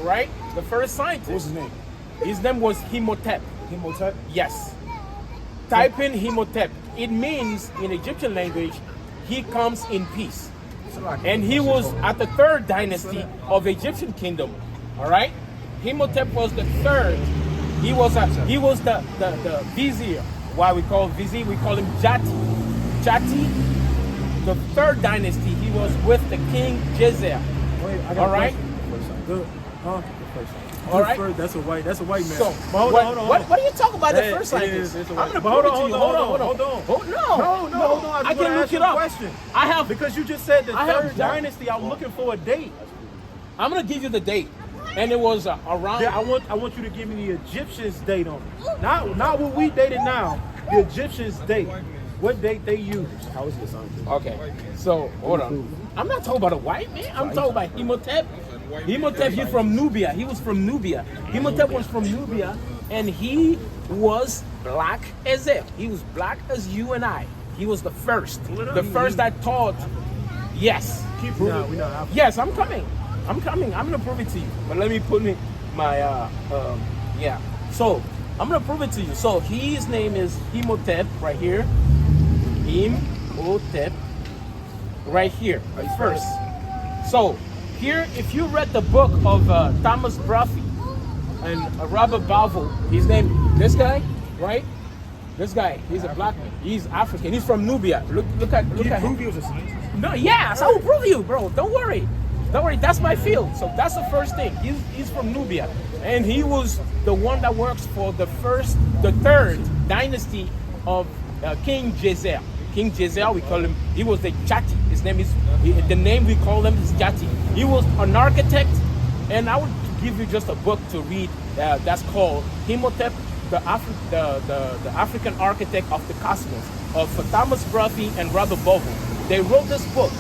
right? The first What's scientist. his name? His name was Imhotep. Imhotep. Yes. Type in Imhotep. It means in Egyptian language, he comes in peace. And he was at the third dynasty of Egyptian kingdom. All right? Imhotep was the third. He was the vizier. Why we call vizier? We call him Jati. Jati, the third dynasty. He was with the king Jezer. Wait, I All right? Good. Huh? All right. That's a white man. So, But hold what, on, hold on. What are you talking about? That The first is- scientist. it's a I'm white- gonna but prove hold it on, to you. hold on. Hold on. No, I I just can wanna look ask it you a up. question. I have. Because you just said the I have third done- dynasty, I'm looking for a date. I'm gonna give you the date, and it was around. Yeah, I want you to give me the Egyptians' date on it. Not what we dated now. The Egyptians' date. What date they used. How is this on? Okay, so hold on. I'm not talking about a white man. I'm talking about Imhotep. Imhotep, he's from Nubia. He was from Nubia. Imhotep was from Nubia, and he was black as hell. He was black as you and I. He was the first. The first that taught. Yes. Keep proving. We not Yes, I'm coming. I'm gonna prove it to you. But let me put my yeah. So I'm gonna prove it to you. So his name is Imhotep right here. Imhotep right here. First. So here, if you read the book of Thomas Brophy and Robert Balfour, his name, this guy, right? This guy, he's a black man. He's African. He's from Nubia. Look at him. He was a scientist. No, yes, I will prove you, bro. Don't worry. Don't worry. That's my field. So that's the first thing. He's from Nubia, and he was the one that works for the third dynasty of King Jezer. King Jezer, we call him. He was the Jati. His name is the name we call him is Jati. He was an architect, and I would give you just a book to read. That's called Imhotep, the African architect of the cosmos, of Thomas Brophy and Robert Balfour. They wrote this book.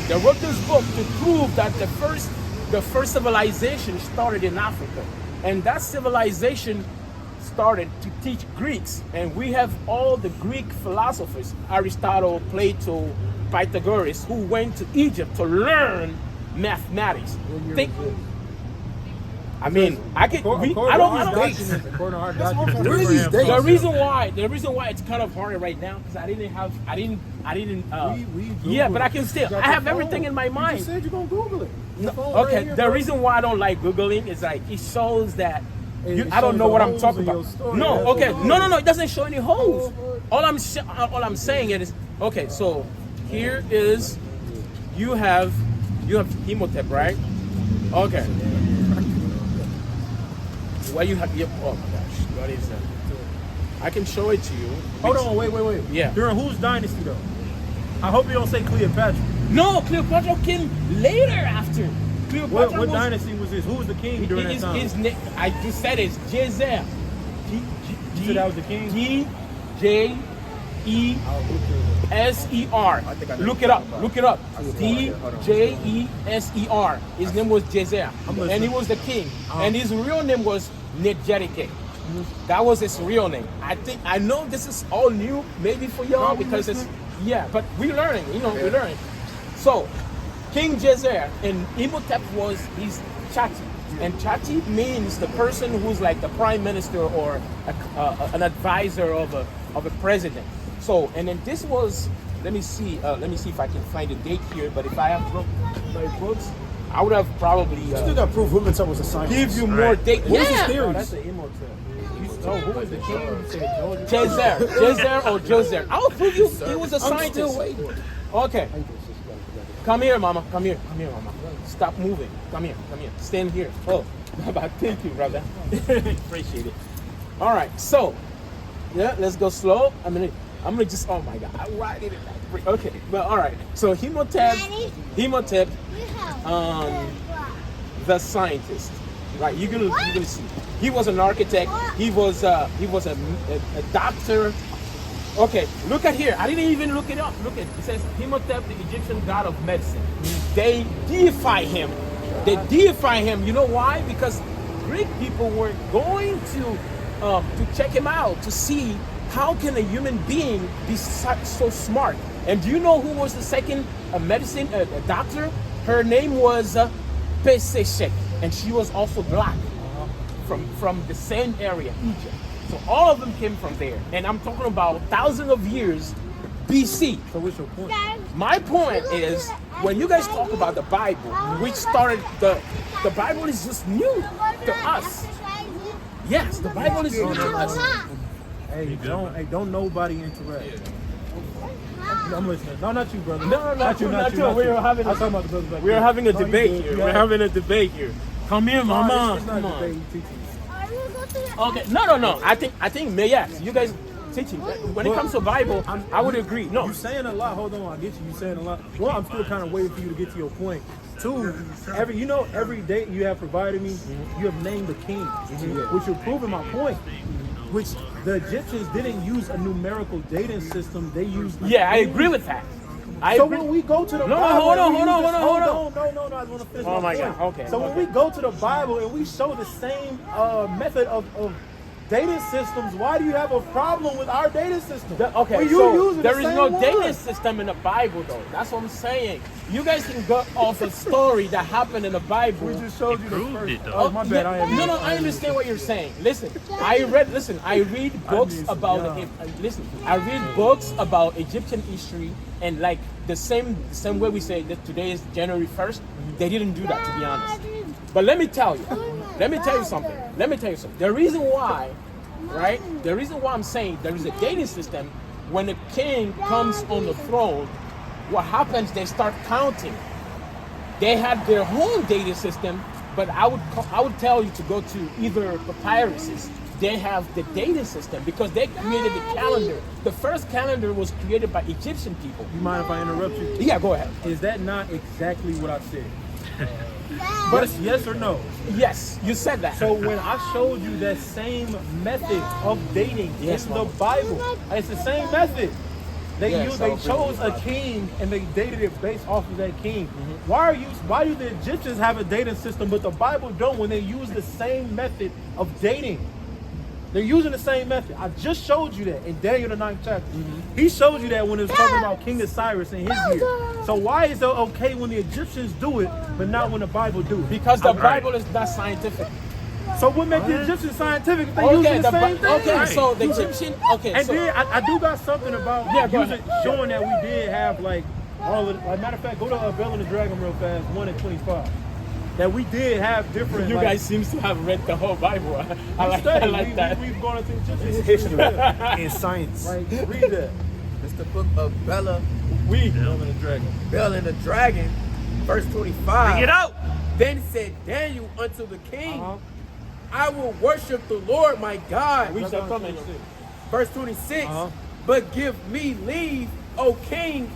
They wrote this book to prove that the first civilization started in Africa, and that civilization started to teach Greeks, and we have all the Greek philosophers, Aristotle, Plato, Pythagoras, who went to Egypt to learn mathematics. I mean, I can. I don't. According to our documents, Where are these Abraham- dates? The reason why it's kind of hard right now because I didn't. Yeah, Googled but I can it. still. You got I your have everything phone. in my mind. You said you're gonna Google it. Your phone right Okay, here, the bro. reason why I don't like Googling is like it shows that It I don't shows know the what I'm holes talking in your about. story. No, That's okay, all. no, it doesn't show any holes. All I'm saying is okay. So here is you have Imhotep, right? Okay. What you have? Oh my gosh, what is that? I can show it to you. Hold on, wait. Yeah. During whose dynasty though? I hope you don't say Cleopatra. No, Cleopatra came later after. Cleopatra What was, dynasty was this? Who was the king during that time? I just said it's Jezer. You said that was the king? D-J-E-S-E-R. Look it up. D-J-E-S-E-R. His name was Jezer. And he was the king. And his real name was Nejerike. That was his real name. I know this is all new, maybe for y'all, because it's, yeah, but we're learning, we're learning. So, King Jezer and Imhotep was his Chati. And Chati means the person who's like the prime minister or an advisor of a president. So, and then this was, let me see if I can find a date here, but if I have my books, I would have probably Still got proof Imhotep was a scientist. give you more date. What was his Yeah. theories? That's an Imhotep. Who was the king? You said Georgia? Jezer or Jozer. I'll prove you he was a I'm still scientist. waiting. Okay. Come here, mama. Come here, mama. Stop moving. Come here. Stand here. Oh, thank you, brother. Appreciate it. All right, so yeah, let's go slow. I'm gonna just. Oh my God, why did it? Okay, but all right. So Imhotep, the scientist, right? You're gonna see. He was an architect. He was a doctor. Okay, look at here. I didn't even look it up. Look at it. It says Imhotep, the Egyptian god of medicine. They deify him. You know why? Because Greek people were going to check him out to see how can a human being be so smart. And do you know who was the second medicine doctor? Her name was Peseshek, and she was also black from the same area, Egypt. So all of them came from there, and I'm talking about thousands of years BC. So what's your point? My point is, when you guys talk about the Bible, which started the Bible is just new to us. Yes, the Bible is new to us. Hey, don't nobody interrupt. I'm listening. No, not you, brother. No, not you. We're having a debate here. We're having a debate here. Come here, mama. It's not Come a on. debate, you teach. Okay, no. I think yes. You guys teaching. When it comes to Bible, I would agree. No, You saying a lot. Hold on, I get you. You saying a lot. Well, I'm still kind of waiting for you to get to your point. Two, every date you have provided me, you have named a king, which you're proving my point. Which the Egyptians didn't use a numerical dating system. They used. yeah, I agree with that. So when we go to the No, Bible, hold on. No, I want to finish Oh my point. God, okay, So when we go to the Bible and we show the same method of dating systems, why do you have a problem with our dating system? Okay, When you so using there the is same no one. dating system in the Bible, though. That's what I'm saying. You guys can go off a story that happened in the Bible. We just showed you the Proved first. it, though. Oh, my bad. I am. No, I understand what you're saying. Listen, I read books about I read books about Egyptian history, and like the same way we say that today is January 1st, they didn't do that, to be honest. But let me tell you something. The reason why, right? The reason why I'm saying there is a dating system, when a king comes on the throne, what happens, they start counting. They had their own dating system, but I would tell you to go to either papyruses. They have the dating system because they created the calendar. The first calendar was created by Egyptian people. You mind if I interrupt you? Yeah, go ahead. Is that not exactly what I said? But it's yes or no? Yes, you said that. So when I showed you that same method of dating Yes, in the Mama. Bible, it's the same method. They Yes, they chose a king and they dated it based off of that king. Why do the Egyptians have a dating system but the Bible don't when they use the same method of dating? They're using the same method. I just showed you that in Daniel the 9th chapter. He showed you that when it was talking about King Cyrus in his year. So why is it okay when the Egyptians do it, but not when the Bible do it? Because the Bible is not scientific. So what makes the Egyptian scientific if they using the same thing? Okay, so the Egyptian. Okay, And so then I do got something about go using, showing that we did have like all of. Like, matter of fact, go to Bell and the Dragon real fast, 1:25. That we did have different. you like, guys seems to have read the whole Bible. I like that. We've gone into Egyptian It's history. history and science. Right, read that. It's the book of Bella, Bell and the Dragon. Bella and the Dragon, verse 25. Get out! Then said Daniel unto the king, I will worship the Lord my God. We shall come in. Verse 26. But give me leave, O king,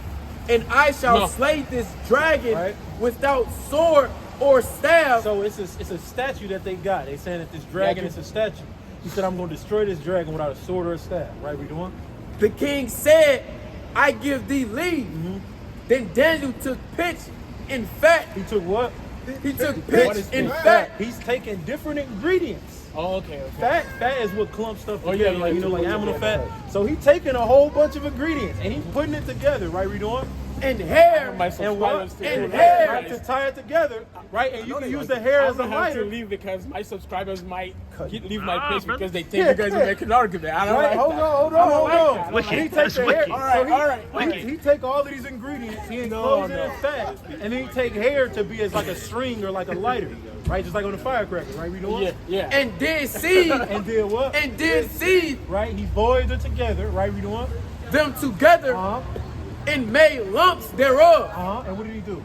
and I shall slay this dragon without sword or staff. So it's a statue that they got. They saying that this dragon is a statue. He said, I'm going to destroy this dragon without a sword or a staff. Right, we doing? The king said, I give thee leave. Then Daniel took pitch and fat. He took what? He took pitch and fat. He's taking different ingredients. Oh, okay. Okay. Fat is what clumps stuff Oh, together, yeah, like, yeah, like yeah, animal yeah, fat. So he's taking a whole bunch of ingredients and he's putting it together, right, we doing? And hair. My And what? subscribers And to hair, right, to tie it together, right? And you can use the hair I'm as a gonna have to lighter. leave because my subscribers might leave my Ah, page brother. because they think you guys are making an argument. I don't Right, like hold that. on. I don't like He Wicked. takes That's the hair. wicked. All right, So he take all of these ingredients, he enclose it in fat, and then he take hair to be as like a string or like a lighter, right? Just like on the firecracker, right? We doing? Yeah. And then seed. And did what? And then seed Right? He boiled it together, right? We doing? them together and made lumps thereof. And what did he do?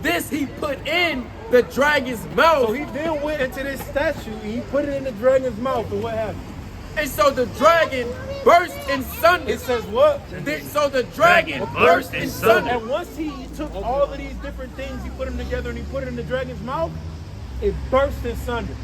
This he put in the dragon's mouth. So he then went into this statue and he put it in the dragon's mouth, and what happened? And so the dragon burst in sunder. It says what? So the dragon burst in sunder. And once he took all of these different things, he put them together and he put it in the dragon's mouth, it burst in sunder.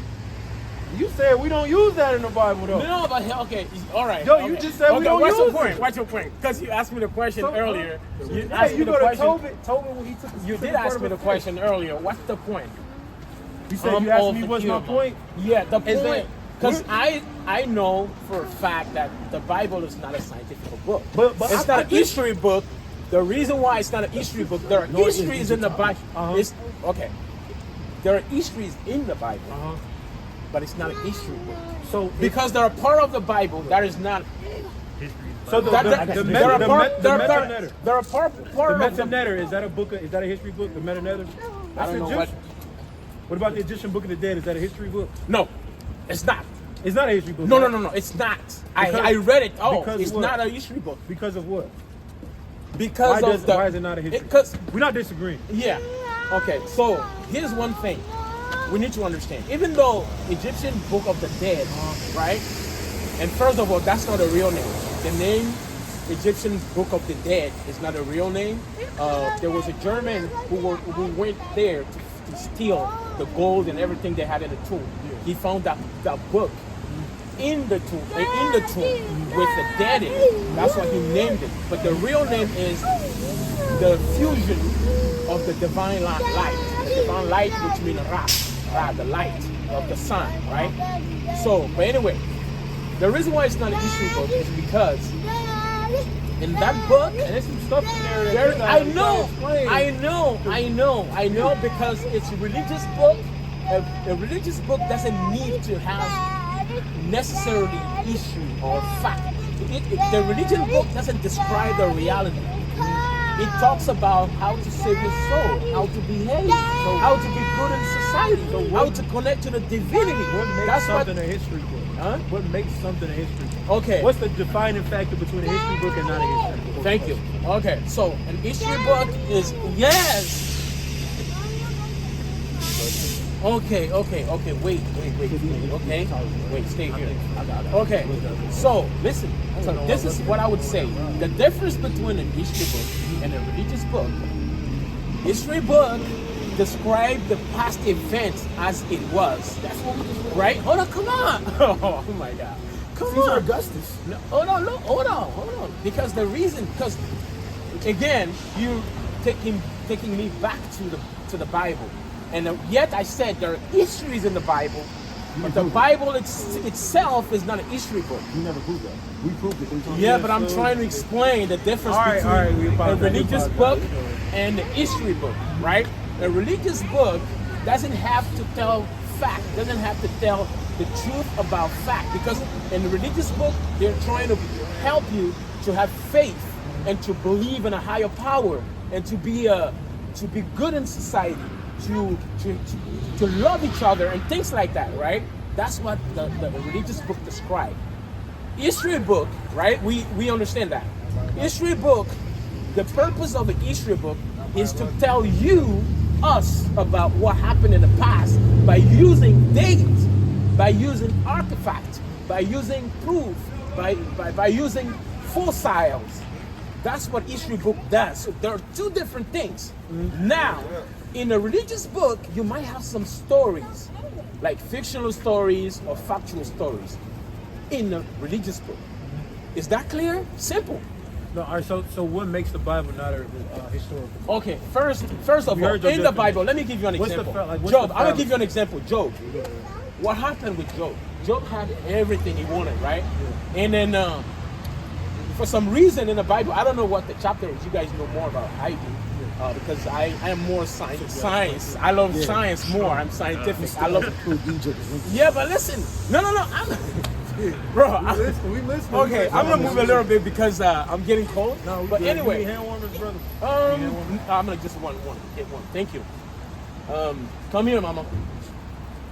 You said we don't use that in the Bible, though. No, but okay, all right. Yo, okay. you just said we don't what's use your point? it. What's your point? Because you asked me the question So, earlier. You Yeah, asked me you the go to question. Tobit when he took the You specific did part ask of me the a fish. question earlier. What's the point? You said you asked me what's my point? Yeah, the Is point. that- Because I know for a fact that the Bible is not a scientific book. But It's not a history book. The reason why it's not a history book, there are histories in the Bible. It's okay. There are histories in the Bible, but it's not a history book. So Because there are part of the Bible that is not. So the There are part of the. Meta-Netter, is that a book? Is that a history book? The Meta-Netter? I don't know what. Egyptian. What about the Egyptian Book of the Dead? Is that a history book? No, it's not. It's not a history book. No, right? no, it's not. Because- I read it. Oh, because it's what? not a history book Because of what? because Why is it not a history? Because We're not disagreeing. yeah. Okay, so here's one thing we need to understand. Even though Egyptian Book of the Dead, right? And first of all, that's not a real name. The name Egyptian Book of the Dead is not a real name. There was a German who went there to steal the gold and everything they had in the tomb. He found that book in the tomb with the dead in it. That's why he named it. But the real name is the fusion of the divine light. The divine light, which means Ra, the light of the sun, right? So, but anyway, the reason why it's not a history book is because in that book, And there's some stuff in there that I know, because it's a religious book. A religious book doesn't need to have necessarily history or fact. The religion book doesn't describe the reality. It talks about how to save your soul, how to behave, how to be good in society, how to connect to the divinity. What makes That's something a history book? Huh? What makes something a history book? Okay. What's the defining factor between a history book and not a history book? Thank you. Okay, so an history book is yes. Okay, wait, wait, stay here. Okay, so listen, so this is what I would say. The difference between a history book and a religious book. History book describe the past events as it was. That's what we just, right? Hold on, come on. Oh my God. Come Caesar on. Augustus. No, hold on. Because again, you taking me back to the Bible. And yet I said there are histories in the Bible, but the Bible itself is not a history book. You never proved that. We proved it. 3 times. Yeah, but I'm trying to explain the difference All right, we between a apologize, religious book and a history book, right? A religious book doesn't have to tell fact. It doesn't have to tell the truth about fact, because in the religious book, they're trying to help you to have faith and to believe in a higher power and to be good in society, to love each other and things like that, right? That's what the religious book describes. History book, right? We understand that. History book, the purpose of the history book is to tell us about what happened in the past by using date, by using artifacts, by using proof, by using fossils. That's what history book does. So there are two different things. Now, in a religious book, you might have some stories, like fictional stories or factual stories in a religious book. Is that clear? Simple. No, all right, so what makes the Bible not a historical book? Okay, first of all, in the Bible, let me give you an example. Job, I'm gonna give you an example. Job. What happened with Job? Job had everything he wanted, right? Yeah. And then for some reason in the Bible, I don't know what the chapter is. You guys know more about I do. Because I am more science. I love science more. I'm scientific. I love Egypt. Yeah, but listen. No. Bro, we listen. Okay, I'm gonna move a little bit because I'm getting cold. No, but anyway, hand warmers, brother. I'm gonna just get one. Thank you. Come here, mama.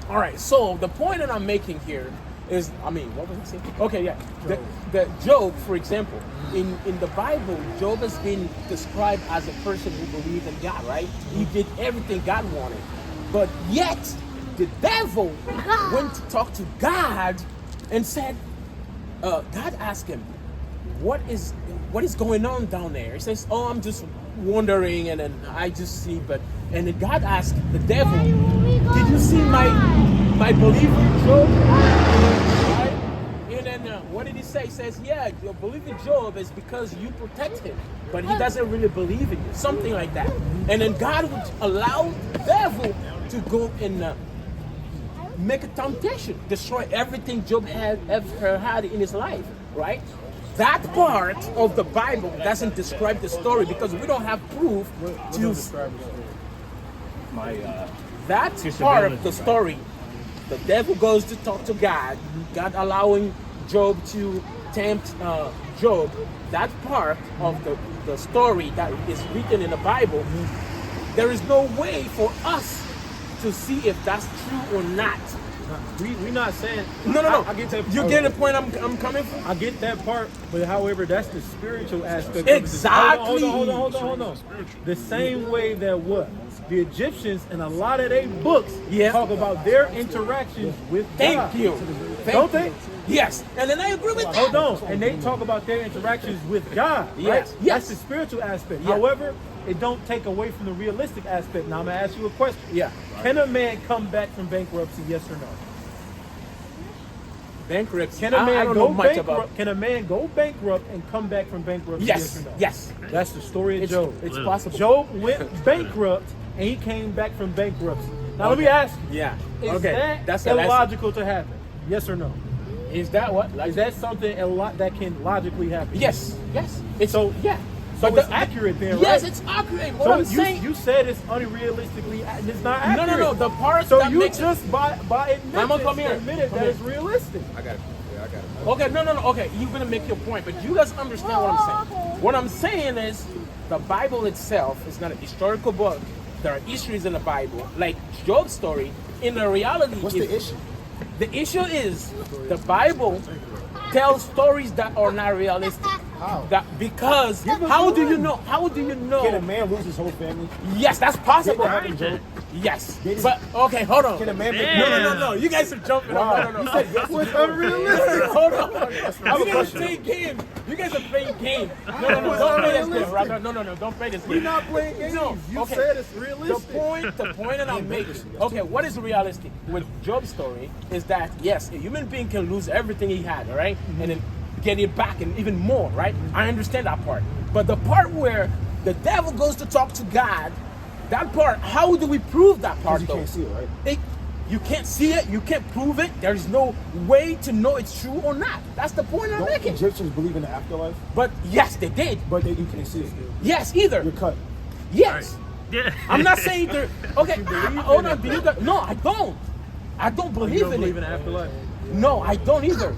All right. So the point that I'm making here is, what was I saying? Okay, yeah. The Job, for example, in the Bible, Job has been described as a person who believed in God, right? He did everything God wanted, but yet the devil went to talk to God and said, God asked him, what is going on down there? He says, oh, I'm just wondering, and then I just see, and then God asked the devil, did you see my believer Job? Right? And then what did he say? He says, yeah, your believer Job is because you protect him, but he doesn't really believe in you, something like that. And then God would allow the devil to go and make a temptation, destroy everything Job had ever had in his life, right? That part of the Bible doesn't describe the story because we don't have proof to describe the story. That part of the story, the devil goes to talk to God, God allowing Job to tempt Job. That part of the story that is written in the Bible, there is no way for us to see if that's true or not. We're not saying. No. I get that. You get the point I'm coming from? I get that part, but however, that's the spiritual aspect. Exactly. Hold on. The same way that the Egyptians in a lot of their books talk about their interactions with God. Thank you. Don't they? Yes. And then I agree with that. Hold on. And they talk about their interactions with God. Yes. Right? That's the spiritual aspect. Yeah. However, it don't take away from the realistic aspect. Now I'm gonna ask you a question. Yeah. Can a man come back from bankruptcy? Yes or no? Bankruptcy. Can a man go bankrupt? Can a man go bankrupt and come back from bankruptcy? Yes. Yes or no? Yes. That's the story of Job. It's possible. Job went bankrupt and he came back from bankruptcy. Now let me ask you. Yeah. Is That's that illogical to happen? Yes or no? Is that what? Is that something that can logically happen? Yes. It's So it's accurate then, right? Yes, it's accurate. What So I'm saying. you said it's unrealistically, it's not accurate. No. The part So that you makes just by admitted that it's realistic. I got it. Okay, no. Okay, you're gonna make your point, but you guys understand what I'm saying. What I'm saying is, the Bible itself is not a historical book. There are histories in the Bible, like Job's story. In the reality, What's the issue? The issue is the Bible tells stories that are not realistic. How? Because how do you know? Can a man lose his whole family? Yes, that's possible. Did that happen, Job? Yes, Did it? but okay, hold on. Can a man make No. You guys are jumping. No. You said yes. What's unrealistic? Hold on. You guys are playing game. You guys are playing game. No. Don't play this game, right? No. Don't play this game. We're not playing games. No. You Okay. said it's realistic. The point that I'm making. Okay, what is realistic with Job's story is that yes, a human being can lose everything he had, all right, and then get it back and even more, right? I understand that part. But the part where the devil goes to talk to God, that part, how do we prove that part You though? can't see it, right? You can't see it, you can't prove it, there's no way to know it's true or not. That's the point I'm Don't making. Egyptians believe in the afterlife? But yes, they did. But you can't see it. Yes, either. You're cut. Yes. Yeah. I'm not saying they're okay. Hold on, do you guys? No, I don't. I don't You believe don't in believe it. in the afterlife? No, I don't either.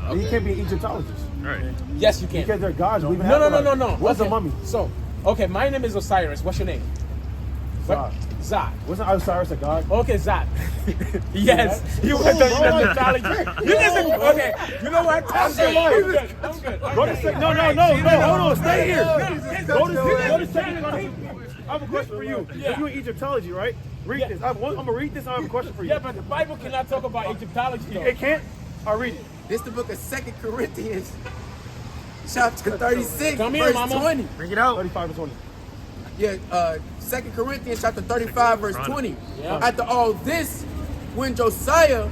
And you can't be an Egyptologist Right. Yes, you can. because they're gods. Believe in No. afterlife. What's Okay. a mummy? So, okay, my name is Osiris. What's your name? Zod. Zod. Wasn't Osiris a god? Okay, Zod. Yes. You went to Egyptology. You listen. Okay. You know what? I'm good. I'm good. Go to second. No. Hold on. Stay here. Go to second. I have a question for you. Yeah. If you're in Egyptology, right? Read Yeah. this. I'm gonna read this. I have a question for you. Yeah, but the Bible cannot talk about Egyptology. Though. It can't. I'll read it. This the book of 2 Corinthians, chapter 36, Come here, verse mama. 20. Bring it out. 35 and 20. Yeah, 2 Corinthians chapter 35, verse 20. Yeah. After all this, when Josiah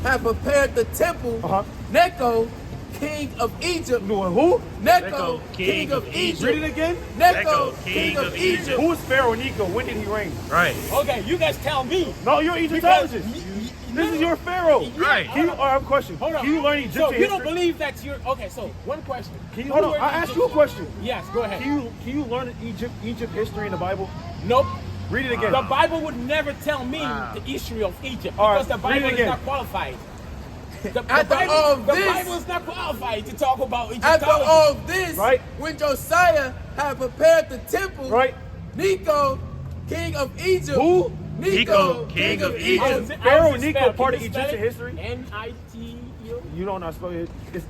had prepared the temple, Necho, king of Egypt, Doing who? Necho, king of Egypt, Read it again. Necho, king of Egypt. Who is Pharaoh Necho? When did he reign? Right. Okay, you guys tell me. No, you're an Egyptologist. This is your Pharaoh. Right. Can you, I have a question. Hold on. Can you learn Egyptian So you don't history? believe that you're okay? So one question. Can you, hold on. Who were I the asked you a Egyptians? question. Yes, go ahead. Can you learn Egypt history in the Bible? Nope. Read it again. The Bible would never tell me the history of Egypt All right, because the read it Bible is again. not qualified. The After all Bible this- is not qualified to talk about After Egyptology. all this, Right. when Josiah had prepared the temple, Right. Necho, king of Egypt, Who? Necho, king of Egypt. Pharaoh Necho part of Egyptian history? N-I-T-O. You don't know how to spell it. It's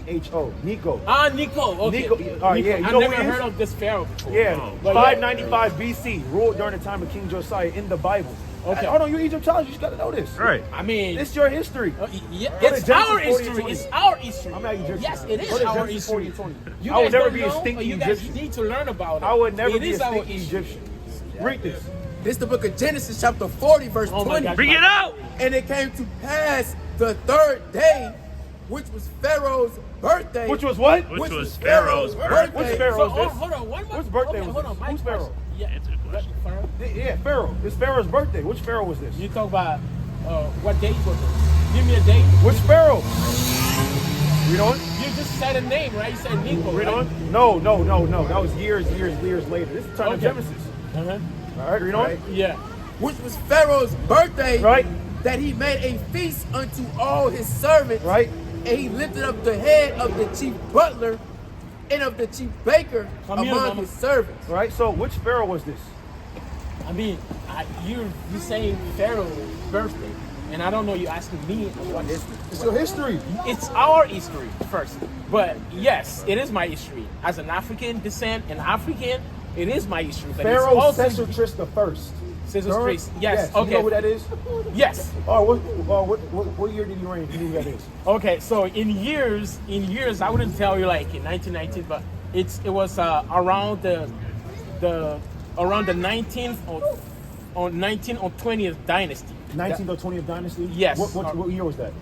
Necho. Necho. Ah, Nico. Okay. Nico. All right, yeah, you I've know who never he is? heard of this pharaoh before. Yeah, But 595 BC, ruled during the time of King Josiah in the Bible. Okay. Hold on, you're Egyptologist. You got to know this. Right. I mean, It's your history. yeah, Go to it's Genesis our 40 and history. 20. It's our history. I'm not Egyptian. Yes, it is Go to our Genesis 40 history. and 20. You I would guys never don't be a know, stinky or you guys Egyptian. need to learn about it. I would never It be a is our stinky history. Egyptian. Read this. This the book of Genesis, chapter 40, verse Oh my 20. God. Bring it out. And it came to pass the third day, which was Pharaoh's birthday. Which was what? Which was Pharaoh's birthday. Which So, Pharaoh is this? hold on, one more. Whose birthday okay, was hold this? on, my Who's question. Pharaoh? Yeah, Answer the question. Pharaoh? Yeah, Pharaoh. It's Pharaoh's birthday. Which Pharaoh was this? You talk about what date was it? Give me a date. Which Pharaoh? Read on. You just said a name, right? You said Nico. Read right? on. No. That was years later. This is the time of Okay. Genesis. Uh-huh. All right, read on. Yeah. Which was Pharaoh's birthday, Right. that he made a feast unto all his servants, Right. and he lifted up the head of the chief butler and of the chief baker Come here, among mama. his servants. Right. So which Pharaoh was this? I mean, you saying Pharaoh's birthday, and I don't know. You asking me what history? It's your history. It's our history first, but yes, it is my history. As an African descent, an African, it is my history. But it's Pharaoh also Sesostris the First. Sesostris. Yes. You Okay. know who that is? Yes. Oh, what year did he reign? You know who that is? Okay. So in years, I wouldn't tell you like in 1919, but it was around the 19th or 19th or 20th dynasty. 19th or 20th dynasty? Yes. What year was that?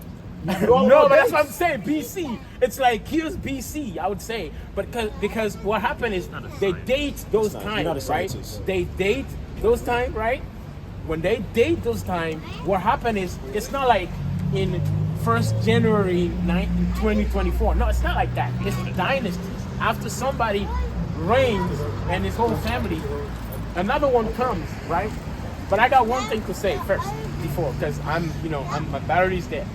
No, but that's what I'm saying. BC. It's like here's BC, I would say, but because what happened is they date those You're not a times, right? scientist. They date those times, right? When they date those times, what happened is it's not like in 1st January 2024. No, it's not like that. It's dynasties. After somebody reigns and his whole family, another one comes, right? But I got one thing to say first, before, because my battery's dead.